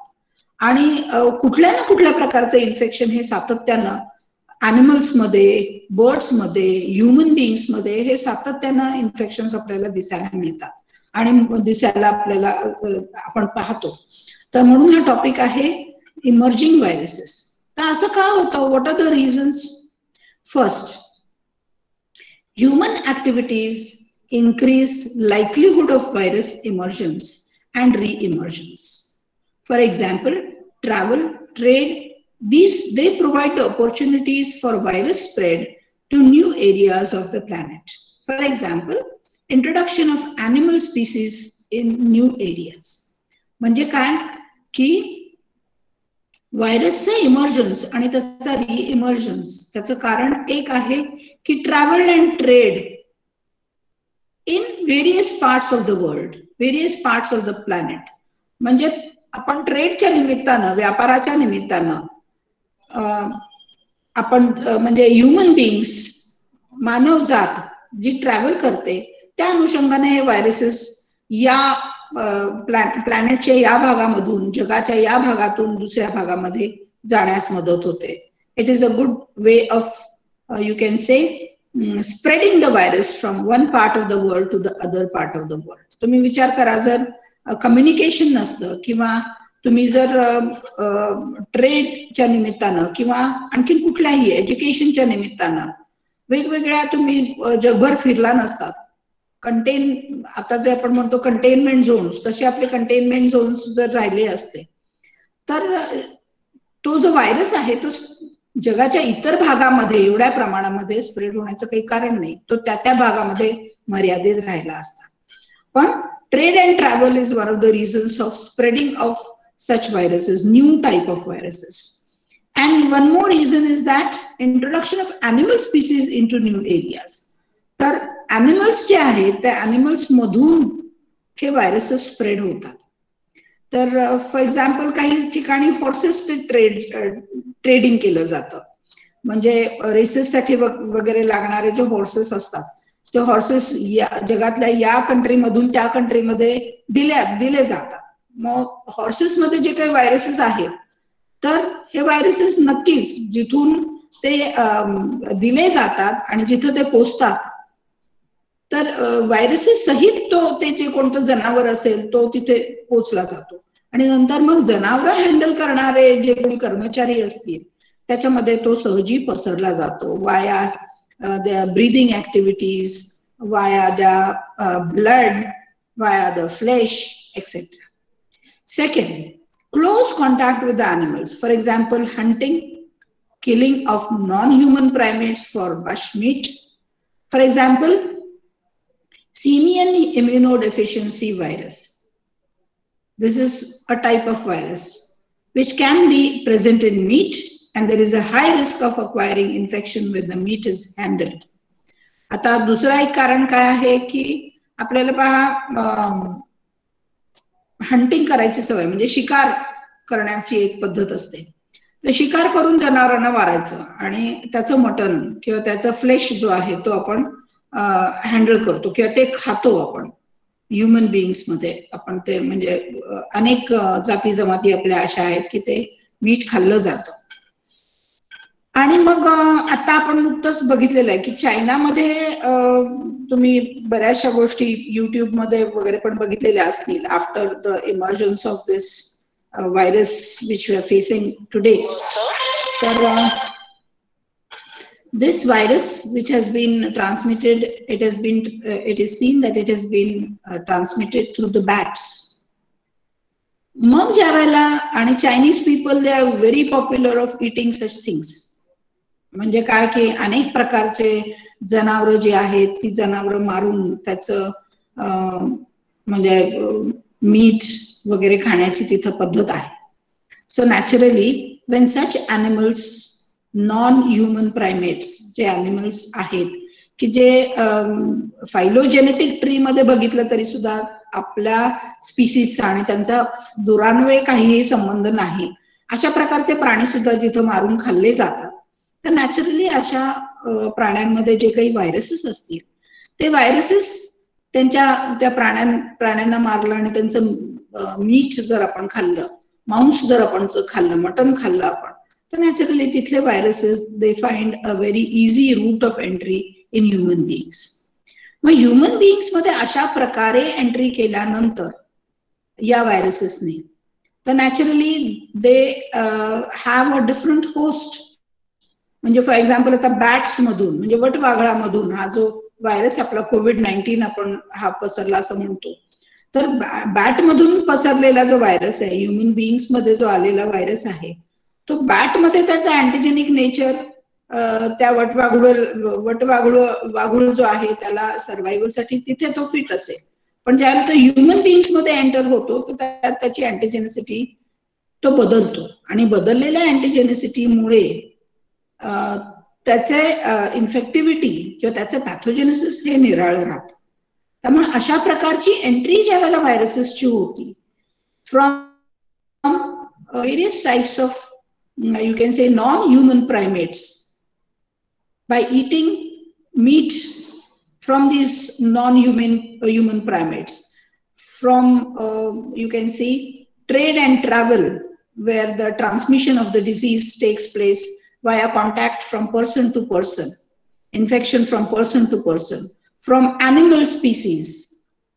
आणि कुठल्या ना कुठल्या प्रकारचं इन्फेक्शन हे सातत्यानं अॅनिमल्स मध्ये, बर्ड्स मध्ये, ह्युमन बिईंग्स मध्ये हे सातत्यानं इन्फेक्शन्स आपल्याला दिसायला मिळतात आणि दिसायला आपल्याला आपण पाहतो. तर म्हणून हा टॉपिक आहे इमर्जिंग व्हायरसेस. तर असं का होतं, what are the reasons? First, human activities increase likelihood of virus emergence and re-emergence. For example, travel, trade, they provide the opportunities for virus spread to new areas of the planet. For example, introduction of animal species in new areas. म्हणजे काय की व्हायरसचं emergence आणि त्याचा री-इमर्जन्स, त्याचं कारण एक आहे की travel and trade in various parts of the world, various parts of the planet. म्हणजे आपण ट्रेडच्या निमित्तानं, व्यापाराच्या निमित्तानं आपण म्हणजे ह्युमन बिईंग्स, मानवजात जी ट्रॅव्हल करते त्या अनुषंगाने हे व्हायरसेस या प्लॅनेटच्या या भागामधून, जगाच्या या भागातून दुसऱ्या भागामध्ये जाण्यास मदत होते. It is a good way of you can say spreading the virus from one part of the world to the other part of the world. तुम्ही विचार करा, जर कम्युनिकेशन नसतं किंवा तुम्ही जर ट्रेडच्या निमित्तानं किंवा आणखी कुठल्याही एज्युकेशनच्या निमित्तानं वेगवेगळ्या तुम्ही जगभर फिरला नसतात, आता जे आपण म्हणतो कंटेनमेंट झोन्स, तसे आपले कंटेनमेंट झोन्स जर राहिले असते तर तो जो व्हायरस आहे तो जगाच्या इतर भागामध्ये एवढ्या प्रमाणामध्ये स्प्रेड होण्याचं काही कारण नाही, तो त्या भागामध्ये मर्यादित राहिला असता. पण Trade and travel is one of the reasons of spreading of such viruses, new type of viruses. And one more reason is that introduction of animal species into new areas. तर animals जे आहेत त्या animals मधून हे viruses spread होतात. तर for example काही ठिकाणी हॉर्सेसचे ट्रेडिंग केलं जातं. म्हणजे रेसेससाठी वगैरे लागणारे जे हॉर्सेस असतात ते हॉर्सेस जगातल्या या कंट्रीमधून त्या कंट्रीमध्ये दिले जातात. मग हॉर्सेसमध्ये जे काही व्हायरसेस आहेत तर हे व्हायरसेस नक्कीच जिथून ते दिले जातात आणि जिथं ते पोचतात तर व्हायरसेस सहित ते जे कोणतं जनावर असेल तो तिथे पोचला जातो. आणि नंतर मग जनावर हँडल करणारे जे कोणी कर्मचारी असतील त्याच्यामध्ये तो सहजी पसरला जातो वाया their breathing activities, via the blood, via the flesh, etc. Second, close contact with the animals. For example, hunting, killing of non-human primates for bush meat. For example, simian immunodeficiency virus. This is a type of virus which can be present in meat, and there is a high risk of acquiring infection when the meat is handled. आता दुसरा एक कारण काय आहे की आपल्याला पहा hunting करायची सवय म्हणजे शिकार करण्याची एक पद्धत असते. तर शिकार करून जनावरांना मारायचं आणि त्याचं मटण किंवा त्याचा फ्लेश जो आहे तो आपण हँडल करतो किंवा ते खातो आपण. ह्युमन बिईंग्स मध्ये आपण ते म्हणजे अनेक जाती जमाती आपल्या अशा आहेत की ते मीठ खाल्लं जातं. आणि मग आता आपण नुकतंच बघितलेलं आहे की चायनामध्ये तुम्ही बऱ्याचशा गोष्टी युट्यूब मध्ये वगैरे पण बघितलेल्या असतील after the emergence of this virus which we are facing today. तर this virus which has been transmitted, it is seen that it has been transmitted through the bats. मग ज्या वेळेला आणि Chinese people they are very popular of eating such things. म्हणजे काय की अनेक प्रकारचे जनावर जी आहेत ती जनावर मारून त्याचं म्हणजे मीठ वगैरे खाण्याची तिथं पद्धत आहे. So naturally when such animals non human primates जे ॲनिमल्स आहेत की जे फायलोजेनेटिक ट्री मध्ये बघितलं तरी सुद्धा आपल्या स्पीसीसचा आणि त्यांचा दुरान्वये काहीही संबंध नाही अशा प्रकारचे प्राणी सुद्धा जिथं मारून खाल्ले जातात. तर नॅचरली अशा प्राण्यांमध्ये जे काही व्हायरसेस असतील ते व्हायरसेस त्या प्राण्यांना मारलं आणि त्यांचं मीठ जर आपण खाल्लं, मांस जर आपण खाल्लं, मटण खाल्लं आपण, तर नॅचरली तिथले viruses they find a very easy route of entry in human beings. मग ह्युमन बिईंग्स मध्ये अशा प्रकारे एंट्री केल्यानंतर या व्हायरसेसने तर naturally they have a different host. म्हणजे फॉर एक्झाम्पल आता बॅट्स मधून म्हणजे वटवाघळामधून हा जो व्हायरस आपला COVID-19 आपण हा पसरला असं म्हणतो. तर बॅट मधून पसरलेला जो व्हायरस आहे ह्युमन बिईंग्स मध्ये जो आलेला व्हायरस आहे तो बॅट मध्ये त्याचा अँटीजेनिक नेचर त्या वाघूळ जो आहे त्याला सर्व्हायव्हल साठी तिथे तो फिट असेल. पण ज्यावेळेला तो ह्युमन बिईंग्स मध्ये एंटर होतो तर त्याची अँटीजेनिसिटी तो बदलतो आणि बदललेल्या अँटीजेनिसिटीमुळे त्याचे इन्फेक्टिव्हिटी किंवा त्याचं पॅथोजेनेसिस हे निराळं राहतं. त्यामुळे अशा प्रकारची एंट्री ज्या वेळेला व्हायरसेसची होती from various types of you can say non-human primates by eating meat from these non-human primates, from you can see trade and travel where the transmission of the disease takes place via contact from person to person, infection from person to person, from animal species,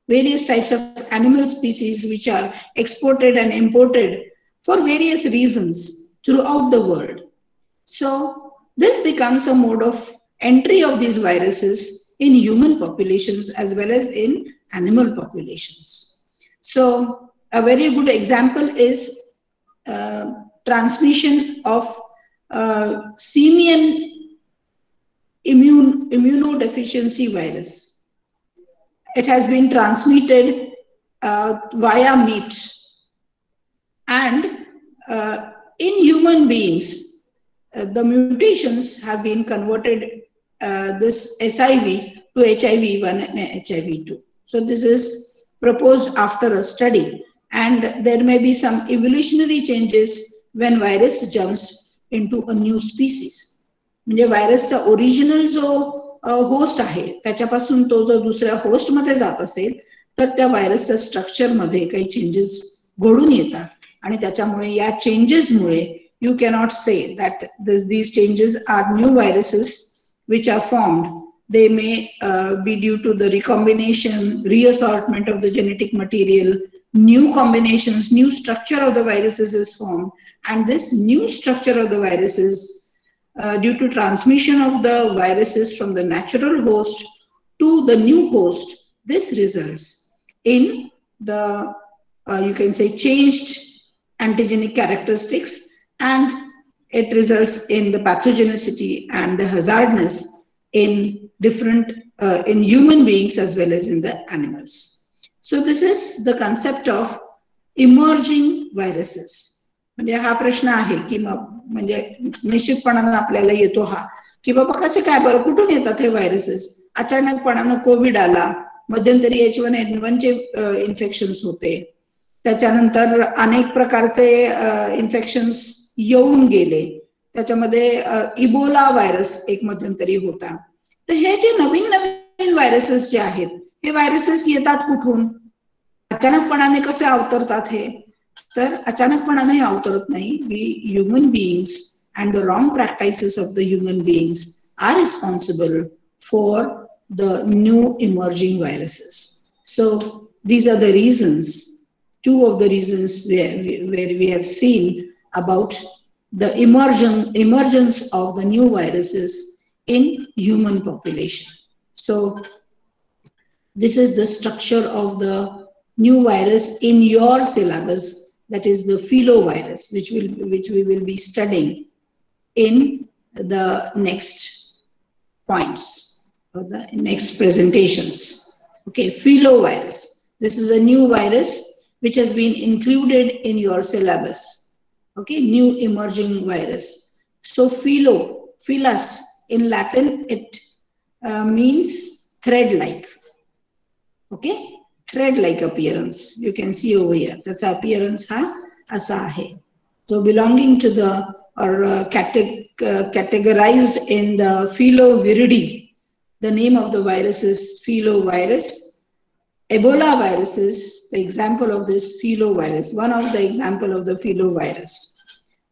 various types of animal species which are exported and imported for various reasons throughout the world. So this becomes a mode of entry of these viruses in human populations as well as in animal populations. So a very good example is transmission of simian immunodeficiency virus. It has been transmitted via meat. And in human beings, the mutations have been converted this SIV to HIV1 and HIV2. So this is proposed after a study, and there may be some evolutionary changes when virus jumps into a new species. म्हणजे व्हायरसचा original जो host आहे त्याच्यापासून तो जो दुसऱ्या host मध्ये जात असेल तर त्या व्हायरसच्या स्ट्रक्चर मध्ये काही चेंजेस घडून येतात आणि त्याच्यामुळे या चेंजेसमुळे you cannot say that these changes are new viruses which are formed. They may be due to the recombination, reassortment of the genetic material, new combinations, new structure of the viruses is formed, and this new structure of the viruses due to transmission of the viruses from the natural host to the new host, this results in the you can say changed antigenic characteristics, and it results in the pathogenicity and the hazardness in different in human beings as well as in the animals. So this is the concept of emerging viruses. म्हणजे हा प्रश्न आहे की म्हणजे निश्चितपणाने आपल्याला येतो हा की बाबा कसे काय बरं कुठून येतात हे व्हायरसेस. अचानकपणानं कोविड आला, मध्यंतरी H1N1 चे इन्फेक्शन्स होते, त्याच्यानंतर अनेक प्रकारचे इन्फेक्शन्स येऊन गेले, त्याच्यामध्ये इबोला व्हायरस एक मध्यंतरी होता. तर हे जे नवीन नवीन व्हायरसेस जे आहेत हे व्हायरसेस येतात कुठून, अचानकपणाने कसे अवतरतात हे, तर अचानकपणाने हे अवतरत नाही. We human beings and the wrong practices of the human beings are responsible for the new emerging viruses. So these are the reasons, two of the reasons where we have seen about the emergence of the new viruses in human population. So this is the structure of the new virus in your syllabus, that is the filovirus, which we will be studying in the next points or the next presentations. Okay, filovirus. This is a new virus which has been included in your syllabus. Okay, new emerging virus. So philus in Latin it means thread-like. Okay, thread-like appearance. You can see over here. That's appearance ha asa ahe. So belonging to the or categorized in the Filoviridae. The name of the virus is filovirus. Ebola virus is the example of this filovirus, one of the example of the filovirus.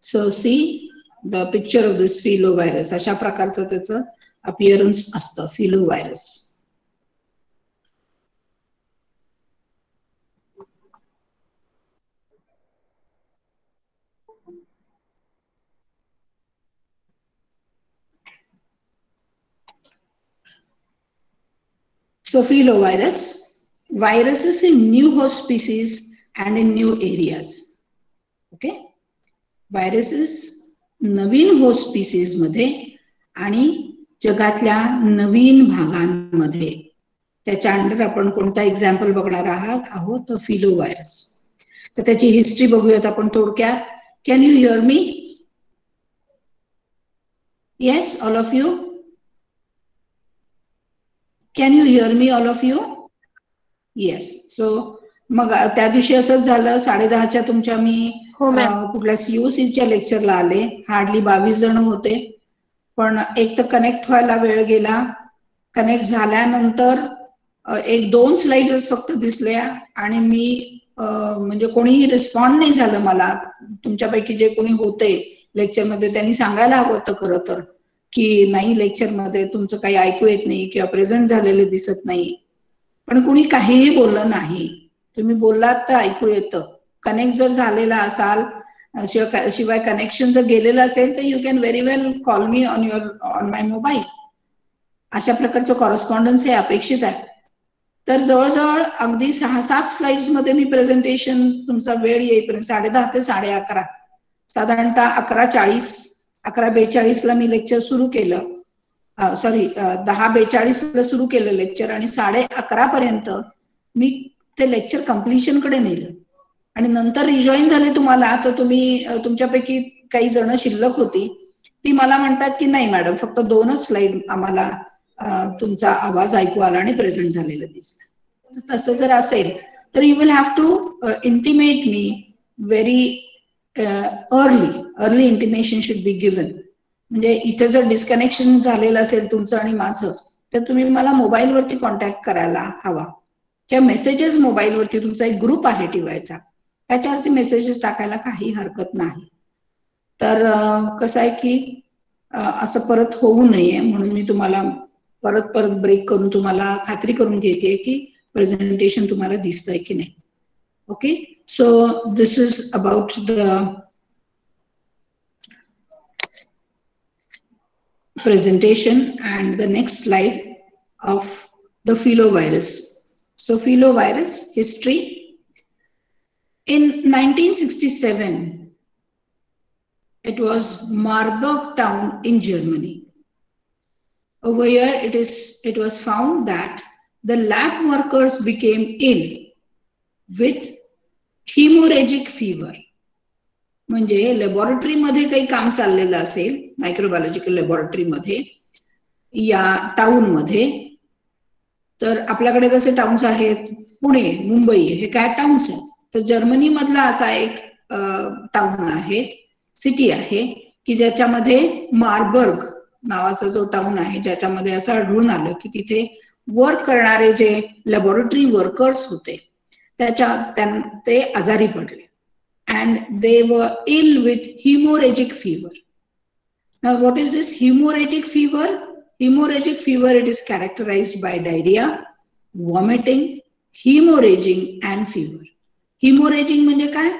So see the picture of this filovirus. अशा प्रकारचं त्याचं appearance असतं filovirus. So filovirus, viruses in new host species and in new areas. Okay, viruses Naveen host species मध्ये आणि जगातल्या नवीन भागांमध्ये, त्याच्या under आपण कोणता एक्झाम्पल बघणार आहोत तर फिलोव्हायरस. तर त्याची हिस्ट्री बघूयात आपण थोडक्यात. Can you here me? Yes, all of you? Can you hear me, all of you? Yes. So मग त्या दिवशी असंच झालं, 10:30च्या तुमच्या मी कुठल्या COCच्या लेक्चरला आले, हार्डली 22 जण होते, पण एक तर कनेक्ट व्हायला वेळ गेला. कनेक्ट झाल्यानंतर 1-2 स्लाइड्स फक्त दिसल्या आणि मी म्हणजे कोणीही रिस्पॉन्ड नाही झालं मला. तुमच्यापैकी जे कोणी होते लेक्चरमध्ये त्यांनी सांगायला हवं होतं खरं तर की नाही लेक्चर मध्ये तुमचं काही ऐकू येत नाही किंवा प्रेझेंट झालेले दिसत नाही, पण कुणी काहीही बोललं नाही. तुम्ही बोललात तर ऐकू येतं. कनेक्ट जर झालेला असाल, शिवाय कनेक्शन जर गेलेलं असेल तर you can very well call me on my mobile. अशा प्रकारचं कॉरेस्पॉन्डन्स हे अपेक्षित आहे. तर जवळजवळ अगदी 6-7 स्लाइड्स मध्ये मी प्रेझेंटेशन तुमचा वेळ येईपर्यंत 10:30 ते 11:30 साधारणतः 11:42 ला मी लेक्चर सुरू केलं. सॉरी 10:42 ला सुरू केलं लेक्चर आणि 11:30 पर्यंत मी ते लेक्चर कम्प्लिशन कडे नेलं आणि नंतर रिजॉईन झाले तुम्हाला, तर तुम्ही तुमच्यापैकी काही जण शिल्लक होती ती मला म्हणतात की नाही मॅडम, फक्त 2च स्लाइड आम्हाला तुमचा आवाज ऐकू आला आणि प्रेझेंट झालेलं दिसलं. तसं जर असेल तर you will have to intimate me very early intimation should be given. म्हणजे इथे जर डिस्कनेक्शन झालेलं असेल तुमचं आणि माझं, तर तुम्ही मला मोबाईलवरती कॉन्टॅक्ट करायला हवा. किंवा मेसेजेस मोबाईलवरती, तुमचा एक ग्रुप आहे टिवायचा, त्याच्यावरती मेसेजेस टाकायला काही हरकत नाही. तर कसं आहे की असं परत होऊ नये म्हणून मी तुम्हाला परत ब्रेक करून तुम्हाला खात्री करून घेते की प्रेझेंटेशन तुम्हाला दिसतंय की नाही. Okay, so this is about the presentation and the next slide of the filovirus. So filovirus history. In 1967, it was Marburg town in Germany. Over here it was found that the lab workers became ill with hemorrhagic fever. म्हणजे laboratory मध्ये काही काम चाललेलं असेल, मायक्रोबायोलॉजिकल laboratory मध्ये या town मध्ये. तर आपल्याकडे कसे टाउन्स आहेत, पुणे, मुंबई, हे काय टाउन्स आहेत. तर जर्मनी मधला असा एक टाउन आहे, सिटी आहे की ज्याच्यामध्ये मार्बर्ग नावाचा जो टाउन आहे, ज्याच्यामध्ये असं आढळून आलं की तिथे वर्क करणारे जे लॅबोरेटरी वर्कर्स होते ते आजारी पडले. And they were ill with hemorrhagic fever. Now, what is this hemorrhagic fever? Hemorrhagic fever, it is characterized by diarrhea, vomiting, hemorrhaging, and fever. Hemorrhaging म्हणजे काय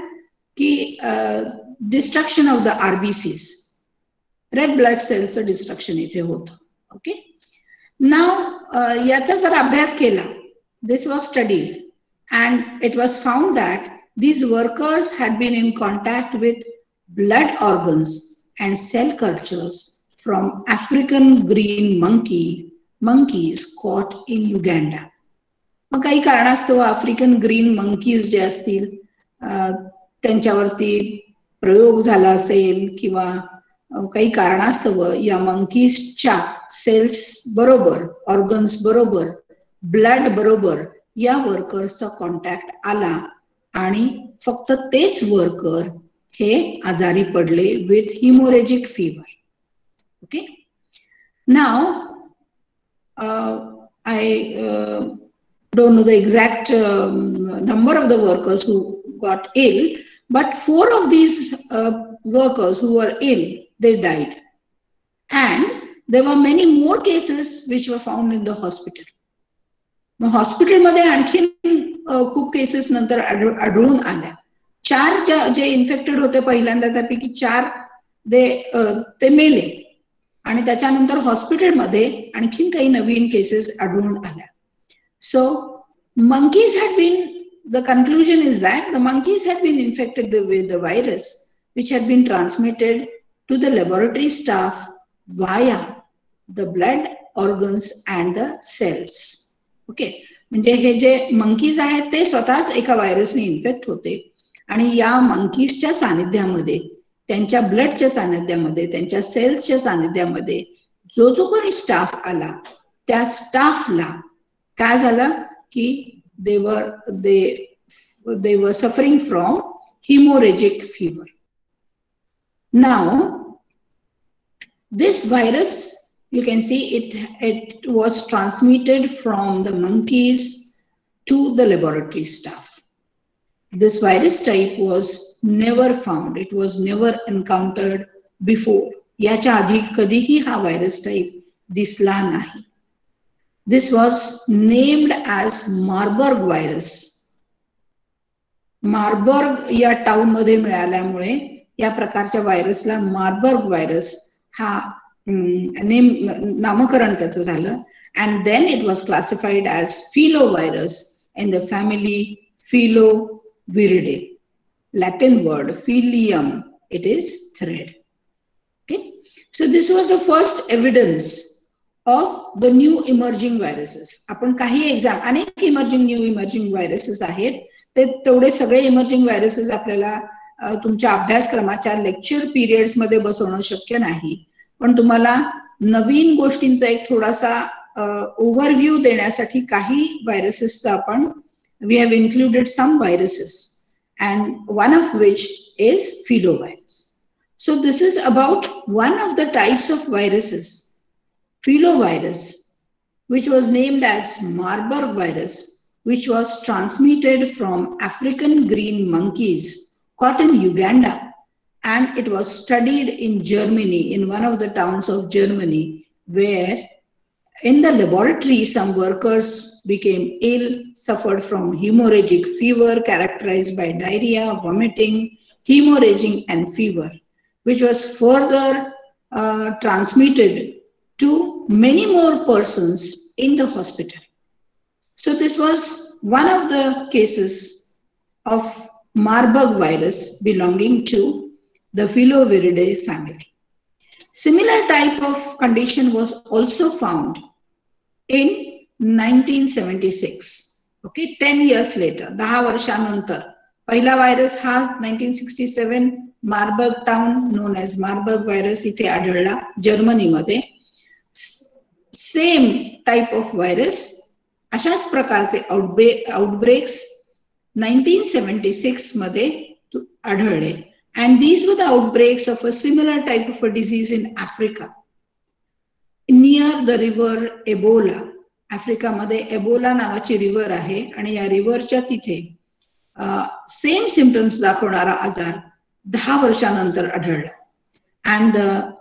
की destruction of the RBCs, red blood cells destruction इथे होतं. Okay, नाव याचा जर अभ्यास केला, this was studied and it was found that these workers had been in contact with blood organs and cell cultures from African green monkeys caught in Uganda. मग काही कारणास्तव African green monkeys जे असतील त्यांच्यावरती प्रयोग झाला असेल किंवा काही कारणास्तव या मंकीजच्या सेल्स बरोबर, ऑर्गन्स बरोबर, ब्लड बरोबर या वर्कर्सचा कॉन्टॅक्ट आला आणि फक्त तेच वर्कर हे आजारी पडले with haemorrhagic fever. Okay, now I don't know the exact number of the workers who got ill, but 4 of these workers who were ill, they died, and there were many more cases which were found in the hospital. मग हॉस्पिटलमध्ये आणखी खूप cases नंतर आढळून आल्या. 4 जे infected होते पहिल्यांदा, त्यापैकी 4 ते मेले आणि त्याच्यानंतर हॉस्पिटलमध्ये आणखीन काही नवीन केसेस आढळून आल्या. So monkeys had been, the conclusion is that the monkeys had been infected with the virus which had been transmitted to the laboratory staff via the blood organs and the cells. Okay, म्हणजे हे जे monkeys आहेत ते स्वतःच एका व्हायरसने infect होते आणि या मंकीजच्या सानिध्यामध्ये, त्यांच्या ब्लडच्या सानिध्यामध्ये, त्यांच्या सेल्सच्या सानिध्यामध्ये जो कोणी स्टाफ आला त्या स्टाफला काय झालं की they were suffering from hemorrhagic fever. Now this virus, you can see it was transmitted from the monkeys to the laboratory staff. This virus type was never found, it was never encountered before. याच्या आधी कधीही हा virus type दिसला नाही. This was named as Marburg virus. Marburg या town मध्ये मिळाल्यामुळे या प्रकारच्या व्हायरसला मार्बर्ग व्हायरस हा नामकरण त्याचं झालं. And then it was classified as filovirus in the family Filoviridae. Latin word filium, it is thread. Okay, so this was the first evidence of the new emerging viruses. आपण काही अनेक new emerging viruses आहेत. ते तेवढे सगळे emerging viruses आपल्याला तुमच्या अभ्यासक्रमाच्या लेक्चर पिरियड्स मध्ये बसवणं शक्य नाही. पण तुम्हाला नवीन गोष्टींचा एक थोडासा ओव्हरव्ह्यू देण्यासाठी काही व्हायरसेसचा आपण we have included some viruses, and one of which is filovirus. So this is about one of the types of viruses, filovirus, which was named as Marburg virus, which was transmitted from African green monkeys caught in Uganda, and it was studied in Germany, in one of the towns of Germany, where in the laboratory some workers became ill, suffered from hemorrhagic fever characterized by diarrhea, vomiting, hemorrhaging and fever, which was further transmitted to many more persons in the hospital. So this was one of the cases of Marburg virus belonging to the Filoviridae family. Similar type of condition was also found in 1976. Okay, 10 years later, 10 वर्षानंतर पहिला virus हा 1967 Marburg town known as Marburg virus इथे आढळला जर्मनीमध्ये. Same type of virus अशाच प्रकारचे outbreaks 1976 मध्ये आढळले. And these were the outbreaks of a similar type of a disease in Africa, near the river Ebola. आफ्रिकामध्ये एबोला नावाची रिव्हर आहे आणि या रिव्हरच्या तिथे सेम सिम्पटम्स दाखवणारा आजार 10 वर्षानंतर आढळला. And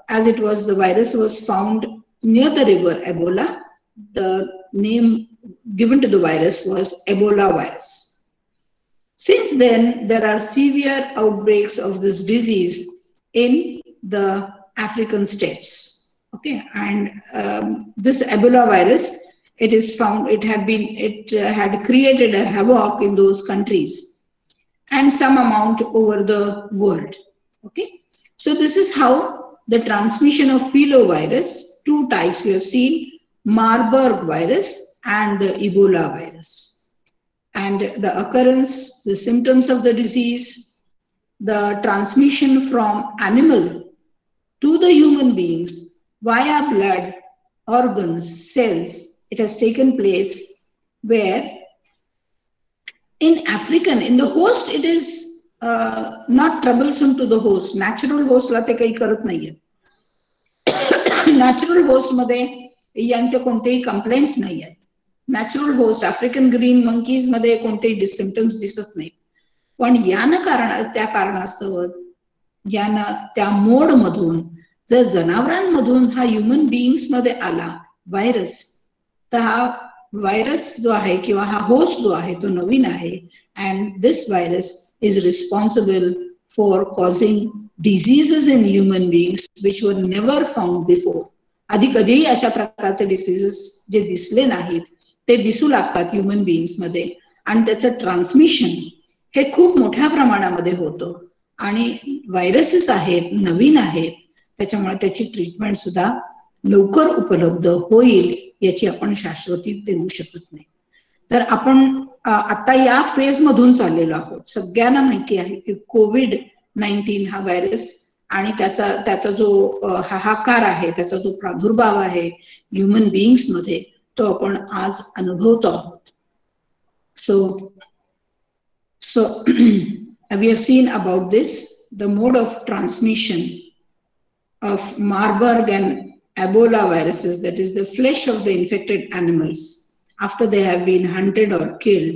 as it was, the virus was found near the river Ebola. The name given to the virus was Ebola virus. Since then, there are severe outbreaks of this disease in the African states. Okay, and this Ebola virus, it is found, it had created a havoc in those countries and some amount over the world. Okay, so this is how the transmission of filovirus, two types we have seen, Marburg virus and the Ebola virus. And the occurrence, the symptoms of the disease, the transmission from animal to the human beings via blood, organs, cells, it has taken place where in the host, it is not troublesome to the host. Natural host ला ते काही करत नाहीये. Natural host मध्ये यांचे कोणतेही complaints नाही आहेत. Natural host African green monkeys मध्ये कोणतेही सिम्पटम्स दिसत नाही. पण त्या कारणास्तव त्या मोड मधून जर जनावरांमधून हा ह्युमन बिईंग्स मध्ये आला व्हायरस, तर हा व्हायरस जो आहे किंवा हा होस्ट जो आहे तो नवीन आहे. And this virus is responsible for causing diseases in human beings which were never found before. आधी कधीही अशा प्रकारचे डिसीजेस जे दिसले नाहीत ते दिसू लागतात ह्युमन बिईंग्स मध्ये आणि त्याचं ट्रान्समिशन हे खूप मोठ्या प्रमाणामध्ये होतं. आणि व्हायरसेस आहेत, नवीन आहेत, त्याच्यामुळे त्याची ट्रीटमेंट सुद्धा लवकर उपलब्ध होईल याची आपण शाश्वती देऊ शकत नाही. तर आपण आता या फेज मधून चाललेलो आहोत. सगळ्यांना माहिती आहे की कोविड-19 हा व्हायरस आणि त्याचा जो हाहाकार आहे, त्याचा जो प्रादुर्भाव आहे ह्युमन बिईंग्स मध्ये, तो आपण आज अनुभवतो आहोत. So we have seen about this, the mode of transmission of Marburg and Ebola viruses, that is the flesh of the infected animals after they have been hunted or killed,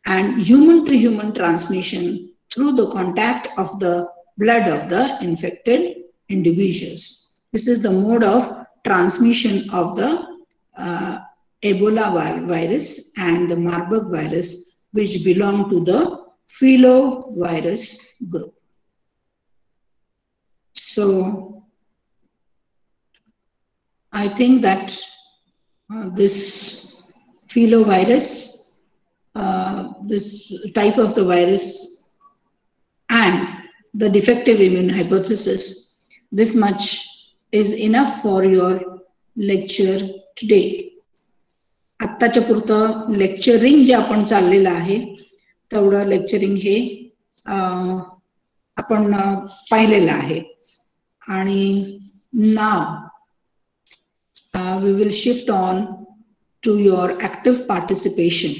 and human to human transmission through the contact of the blood of the infected individuals. This is the mode of transmission of the Ebola virus and the Marburg virus, which belong to the filovirus group. So I think that this filovirus, this type of the virus and the defective immune hypothesis, this much is enough for your lecture today. आत्ताच्या पुरतं lecturing जे आपण चाललेलं आहे तेवढं lecturing हे आपण पाहिलेलं आहे. आणि now we will shift on to your active participation.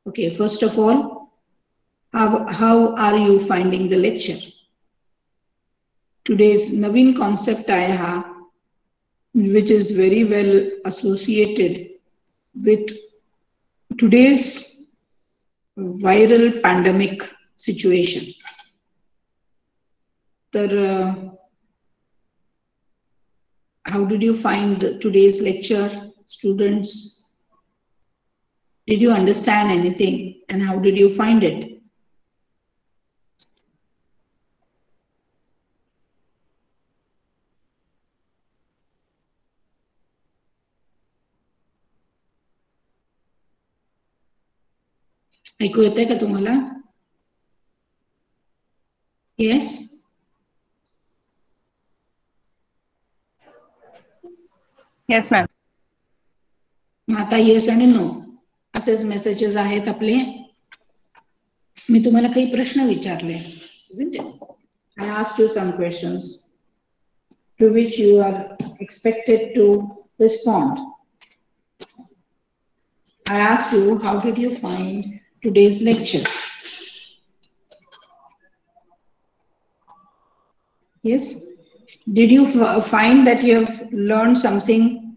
Okay, first of all, how are you finding the lecture? Today's Naveen concept आया हा, which is very well associated with today's viral pandemic situation. तर how did you find today's lecture, students? Did you understand anything, and how did you find it? ऐकू येतंय का तुम्हाला? Yes? Yes ma'am. आता yes आणि no असेच messages आहेत आपले. मी तुम्हाला काही प्रश्न विचारले. Isn't it? I asked you some questions to which you are expected to respond. I asked you, how did you find today's lecture? Yes? Did you find that you have learned something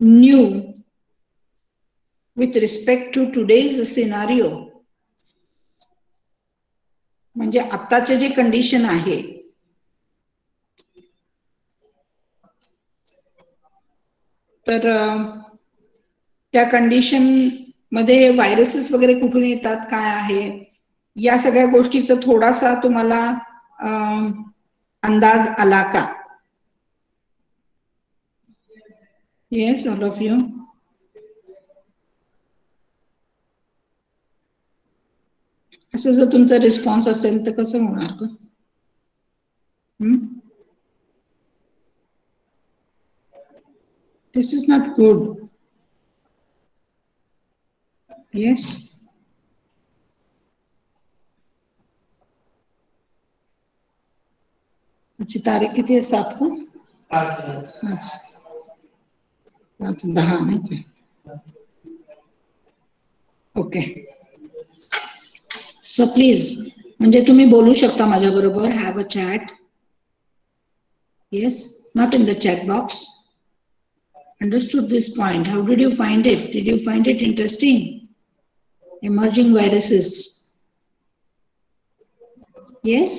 new with respect to today's scenario? म्हणजे आत्ताचे जे condition आहे तर त्या condition मध्ये viruses वगैरे कुठून येतात, काय आहे, या सगळ्या गोष्टीचा थोडासा तुम्हाला अंदाज आला का? Yes, all of you. असं जर तुमचा रिस्पॉन्स असेल तर कसं होणार का? This is not good. Yes. आजची तारीख किती आहे? 7 का? 5/10 नाही का? ओके. सो प्लीज, म्हणजे तुम्ही बोलू शकता माझ्या बरोबर. Have a chat. Yes, not in the chat box. Understood this point. How did you find it? Did you find it interesting? Emerging viruses. Yes?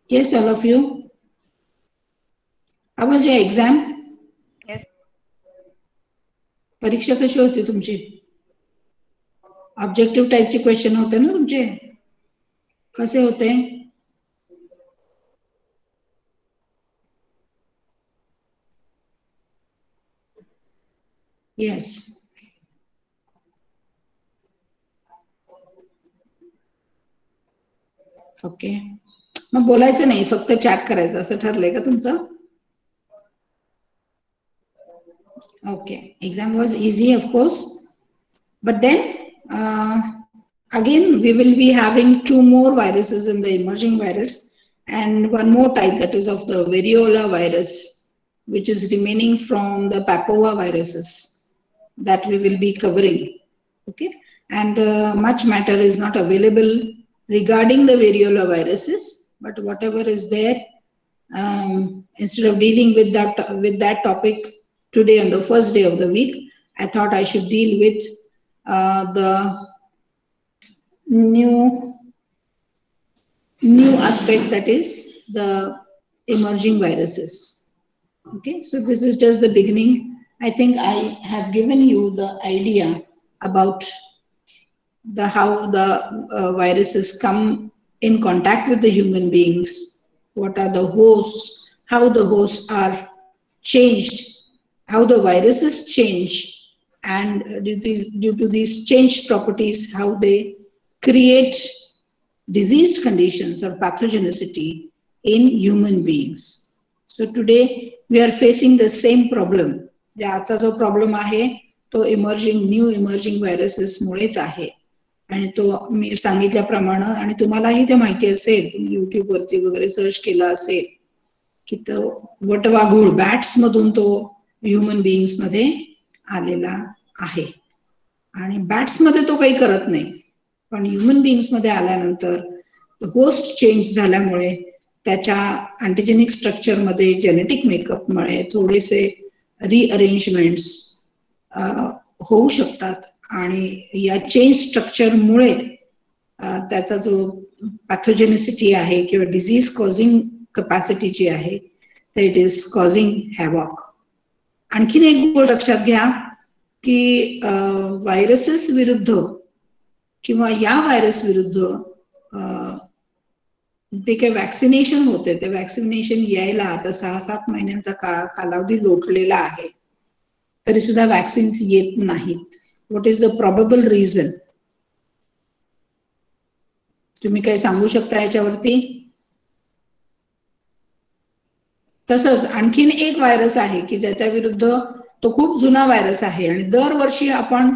Yes, all of you. How was your exam? Yes. परीक्षा कशी होती तुमची? Objective टाइपचे question होते ना तुमचे? कसे होते? येस. ओके. मग बोलायचं नाही, फक्त चॅट करायचं असं ठरलंय का तुमचं? Okay. Exam was easy, of course, but then again we will be having 2 more viruses in the emerging virus and 1 more type, that is of the variola virus, which is remaining from the Papua viruses that we will be covering. Okay, and much matter is not available regarding the variola viruses, but whatever is there, instead of dealing with that topic today on the first day of the week, I thought I should deal with the new aspect, that is the emerging viruses. Okay, so this is just the beginning. I think I have given you the idea about how the viruses come in contact with the human beings, what are the hosts, how the hosts are changed, how the viruses change, and due to these changed properties, how they create diseased conditions or pathogenicity in human beings. So today we are facing the same problem. आजचा जो problem आहे तो new emerging viruses मुळेच आहे. आणि तो मी सांगितल्याप्रमाणे, आणि तुम्हालाही ते माहिती असेल, तुम्ही युट्यूब वरती वगैरे सर्च केला असेल की तो वटवाघूळ बॅट्स मधून तो ह्युमन बिईंग्स मध्ये आलेला आहे. आणि बॅट्स मध्ये तो काही करत नाही, पण ह्युमन बिईंग्स मध्ये आल्यानंतर होस्ट चेंज झाल्यामुळे त्याच्या अँटीजेनिक स्ट्रक्चर मध्ये जेनेटिक मेकअपमुळे थोडेसे रिअरेंजमेंट्स होऊ शकतात. आणि या चेंज स्ट्रक्चरमुळे त्याचा जो पॅथोजेनिसिटी आहे किंवा डिझीज कॉझिंग कपॅसिटी जी आहे ते इट इज कॉझिंग हॅवॉक. आणखीन एक गोष्ट लक्षात घ्या की व्हायरसेस विरुद्ध किंवा या व्हायरस विरुद्ध ते काही वॅक्सिनेशन होते, ते वॅक्सिनेशन यायला आता 6-7 महिन्यांचा कालावधी लोटलेला आहे, तरी सुद्धा वॅक्सिन्स येत नाहीत. What is the probable reason? तुम्ही काही सांगू शकता याच्यावरती? तसंच आणखीन एक व्हायरस आहे की ज्याच्या विरुद्ध तो खूप जुना व्हायरस आहे आणि दरवर्षी आपण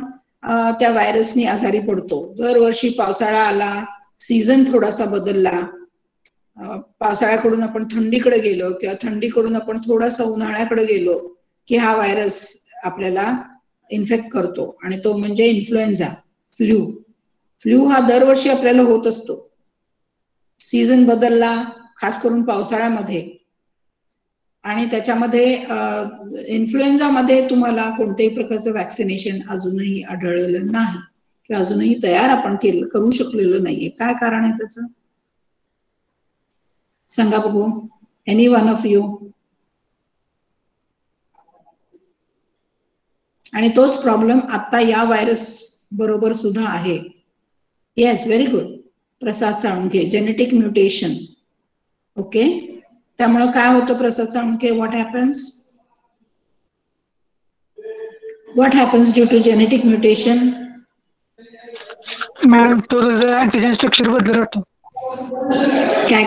त्या व्हायरसनी आजारी पडतो. दरवर्षी पावसाळा आला, सीझन थोडासा बदलला, पावसाळ्याकडून आपण थंडीकडे गेलो किंवा थंडीकडून आपण थोडासा उन्हाळ्याकडे गेलो की हा व्हायरस आपल्याला इन्फेक्ट करतो. आणि तो म्हणजे इन्फ्लुएन्झा, फ्लू हा दरवर्षी आपल्याला होत असतो. सीझन बदलला, खास करून पावसाळ्यामध्ये. आणि त्याच्यामध्ये इन्फ्लुएन्झामध्ये तुम्हाला कोणत्याही प्रकारचं वॅक्सिनेशन अजूनही आढळलेलं नाही किंवा अजूनही तयार आपण करू शकलेलं नाहीये. काय कारण आहे त्याचं सांगा बघू, एनी वन ऑफ यू? आणि तोच प्रॉब्लेम आता या व्हायरस बरोबर सुद्धा आहे. Yes, very good Prasad Salunkhe, genetic mutation. Okay, त्यामुळे काय होतं Prasad Salunkhe? What happens due to genetic mutation? Madam तो अँटीजन स्ट्रक्चर बदलत राहतो. काय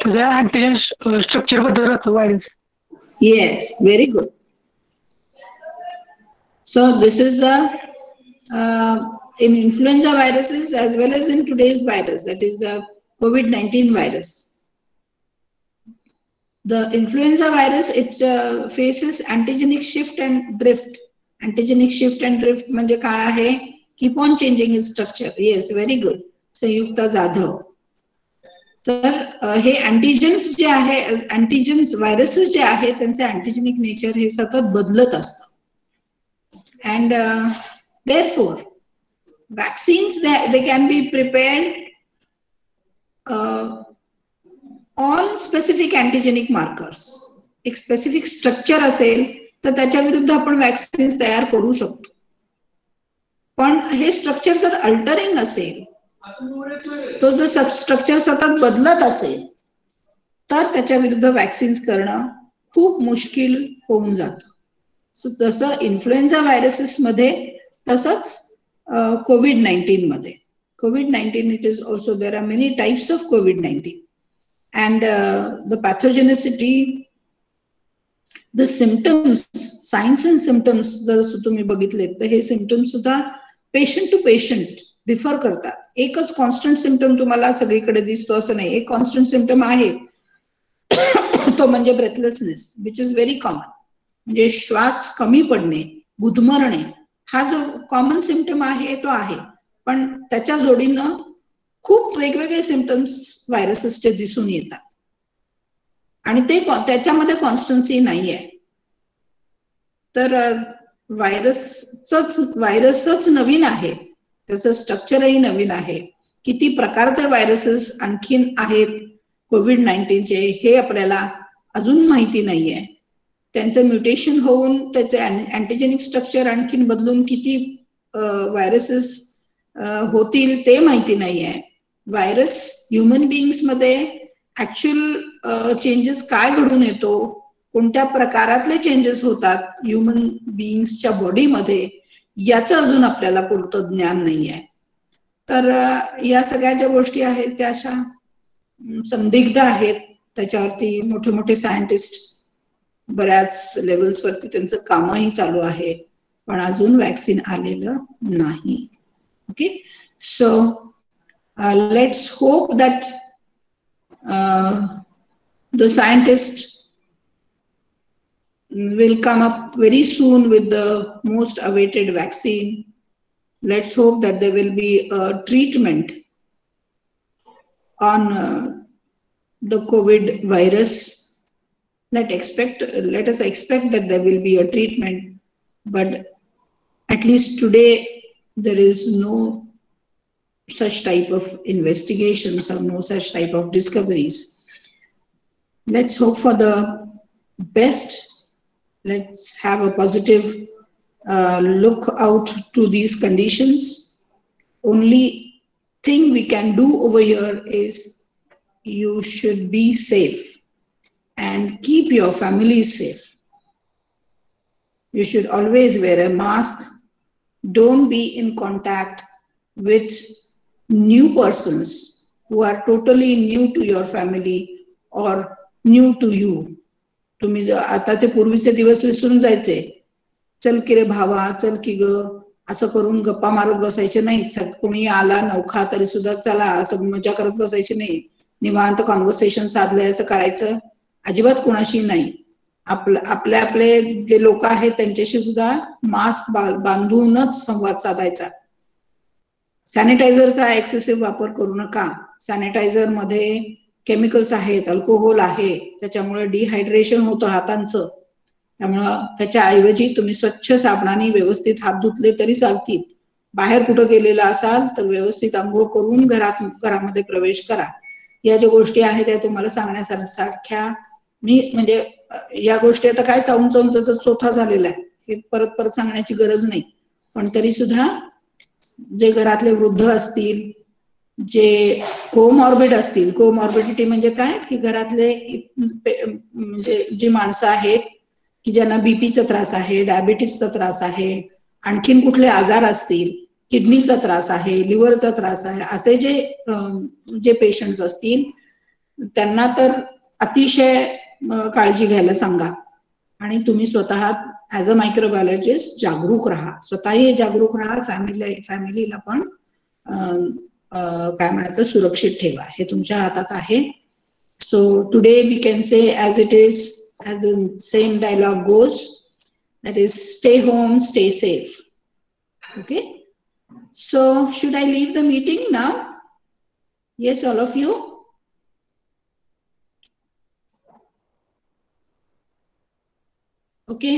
तुझ्या अँटीजन स्ट्रक्चर बदलत राहतो virus. Yes, very good. So this is in influenza viruses as well as in today's virus, that is the COVID-19 virus. The influenza virus, it faces antigenic shift and drift. Antigenic shift and drift म्हणजे काय आहे? Keep on changing its structure. Yes, very good. संयुक्ता जाधव. तर हे अँटीजेन्स जे आहे, अँटीजेन्स viruses जे आहे त्यांचे अँटीजेनिक नेचर हे सतत बदलत असतं. And therefore vaccines they can be prepared on specific antigenic markers. एक स्पेसिफिक स्ट्रक्चर असेल तर त्याच्या विरुद्ध आपण वॅक्सिन्स तयार करू शकतो. पण हे स्ट्रक्चर जर अल्टरिंग असेल, तो जर स्ट्रक्चर सतत बदलत असेल तर त्याच्या विरुद्ध वॅक्सिन्स करणं खूप मुश्किल होऊन जातं. सो तसं इन्फ्लुएन्झा व्हायरसेस मध्ये, तसंच COVID-19 मध्ये. COVID-19 it is also, there are many types of COVID-19 and the pathogenicity, the symptoms, science and symptoms जर तुम्ही बघितले तर हे सिम्पटम्स सुद्धा पेशंट टू पेशंट डिफर करतात. एकच कॉन्स्टंट सिम्पटम तुम्हाला सगळीकडे दिसतो असं नाही. एक कॉन्स्टंट सिम्पटम आहे तो म्हणजे breathlessness, which is very common. म्हणजे श्वास कमी पडणे, गुदमरणे, हा जो कॉमन सिम्पटम आहे तो आहे. पण त्याच्या जोडीनं खूप वेगवेगळे सिम्पटम्स व्हायरसेसचे दिसून येतात आणि ते त्याच्यामध्ये कॉन्स्टन्सी नाहीये. तर व्हायरसच नवीन आहे, त्याचं स्ट्रक्चरही नवीन आहे. किती प्रकारचे व्हायरसेस आणखीन आहेत COVID-19चे हे आपल्याला अजून माहिती नाहीये. त्यांचं म्युटेशन होऊन त्याचे अँटीजेनिक स्ट्रक्चर आणखीन बदलून किती व्हायरसेस होतील ते माहिती नाहीये. व्हायरस ह्युमन बिईंग्स मध्ये ऍक्च्युअल चेंजेस काय घडून येतो, कोणत्या प्रकारातले चेंजेस होतात ह्युमन बिईंग्सच्या बॉडीमध्ये, याचं अजून आपल्याला पुरतं ज्ञान नाहीये. तर या सगळ्या ज्या गोष्टी आहेत त्या अशा संदिग्ध आहेत. त्याच्यावरती मोठे मोठे सायंटिस्ट बऱ्याच लेवल्सवरती त्यांचं कामही चालू आहे, पण अजून वॅक्सिन आलेलं नाही. Okay, so let's hope that the scientists will come up very soon with the most awaited vaccine. Let's hope that there will be a treatment on the COVID virus. Let us expect that there will be a treatment, but at least today there is no such type of investigations or no such type of discoveries. Let's hope for the best. Let's have a positive look out to these conditions. Only thing we can do over here is you should be safe and keep your family safe. You should always wear a mask. Don't be in contact with new persons who are totally new to your family or new to you. तुम्ही आता ते पूर्वीचे दिवस विसरून जायचे. चल की रे भावा, चल की ग, असं करून गप्पा मारत बसायचे नाही. कोणी आला नवखा तरी सुद्धा चला असं मजा करत बसायची नाही. निवांत कॉन्व्हर्सेशन साधलंय असं करायचं अजिबात कोणाशी नाही. आपले जे लोक आहेत त्यांच्याशी सुद्धा मास्क बांधूनच संवाद साधायचा. सॅनिटायझरचा एक्सेसिव्ह वापर करू नका. सॅनिटायझर मध्ये केमिकल्स आहेत, अल्कोहोल आहे, त्याच्यामुळे डिहायड्रेशन होतं हातांचं. त्यामुळं त्याच्या ऐवजी तुम्ही स्वच्छ साबणाने व्यवस्थित हात धुतले तरी चालतील. बाहेर कुठं गेलेला असाल तर व्यवस्थित आंघोळ करून घरामध्ये प्रवेश करा. या ज्या गोष्टी आहेत त्या तुम्हाला सांगण्यासारख्या मी म्हणजे या गोष्टी आता काय चावून त्याचा चोथा झालेला आहे, हे परत परत सांगण्याची गरज नाही. पण तरी सुद्धा जे घरातले वृद्ध असतील, जे कोमॉर्बिड असतील, कोमॉर्बिडिटी म्हणजे काय की घरातले म्हणजे जी माणसं आहेत की ज्यांना बीपीचा त्रास आहे, डायबिटीसचा त्रास आहे, आणखीन कुठले आजार असतील, किडनीचा त्रास आहे, लिव्हरचा त्रास आहे, असे जे पेशंट्स असतील त्यांना तर अतिशय काळजी घ्यायला सांगा. आणि तुम्ही स्वतः ऍज अ मायक्रोबायोलॉजिस्ट जागरूक राहा, स्वतःही जागरूक राहा, फॅमिलीला पण काय म्हणायचं सुरक्षित ठेवा. हे तुमच्या हातात आहे. So today we can say as it is, as the same dialogue goes, that is stay home, stay safe. Okay, so should I leave the meeting now? Yes, all of you. Okay.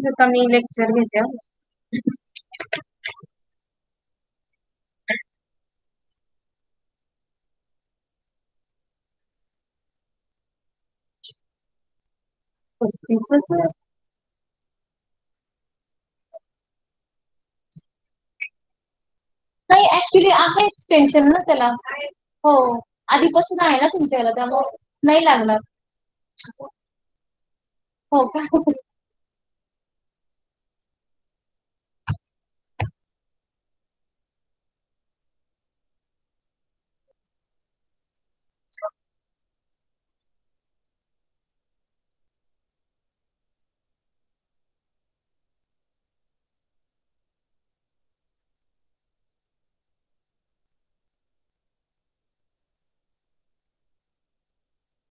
आता मी lecture घेते. नाही actually आहे extension ना त्याला. हो आधीपासून आहे ना तुमच्याला त्यामुळे नाही लागणार. हो का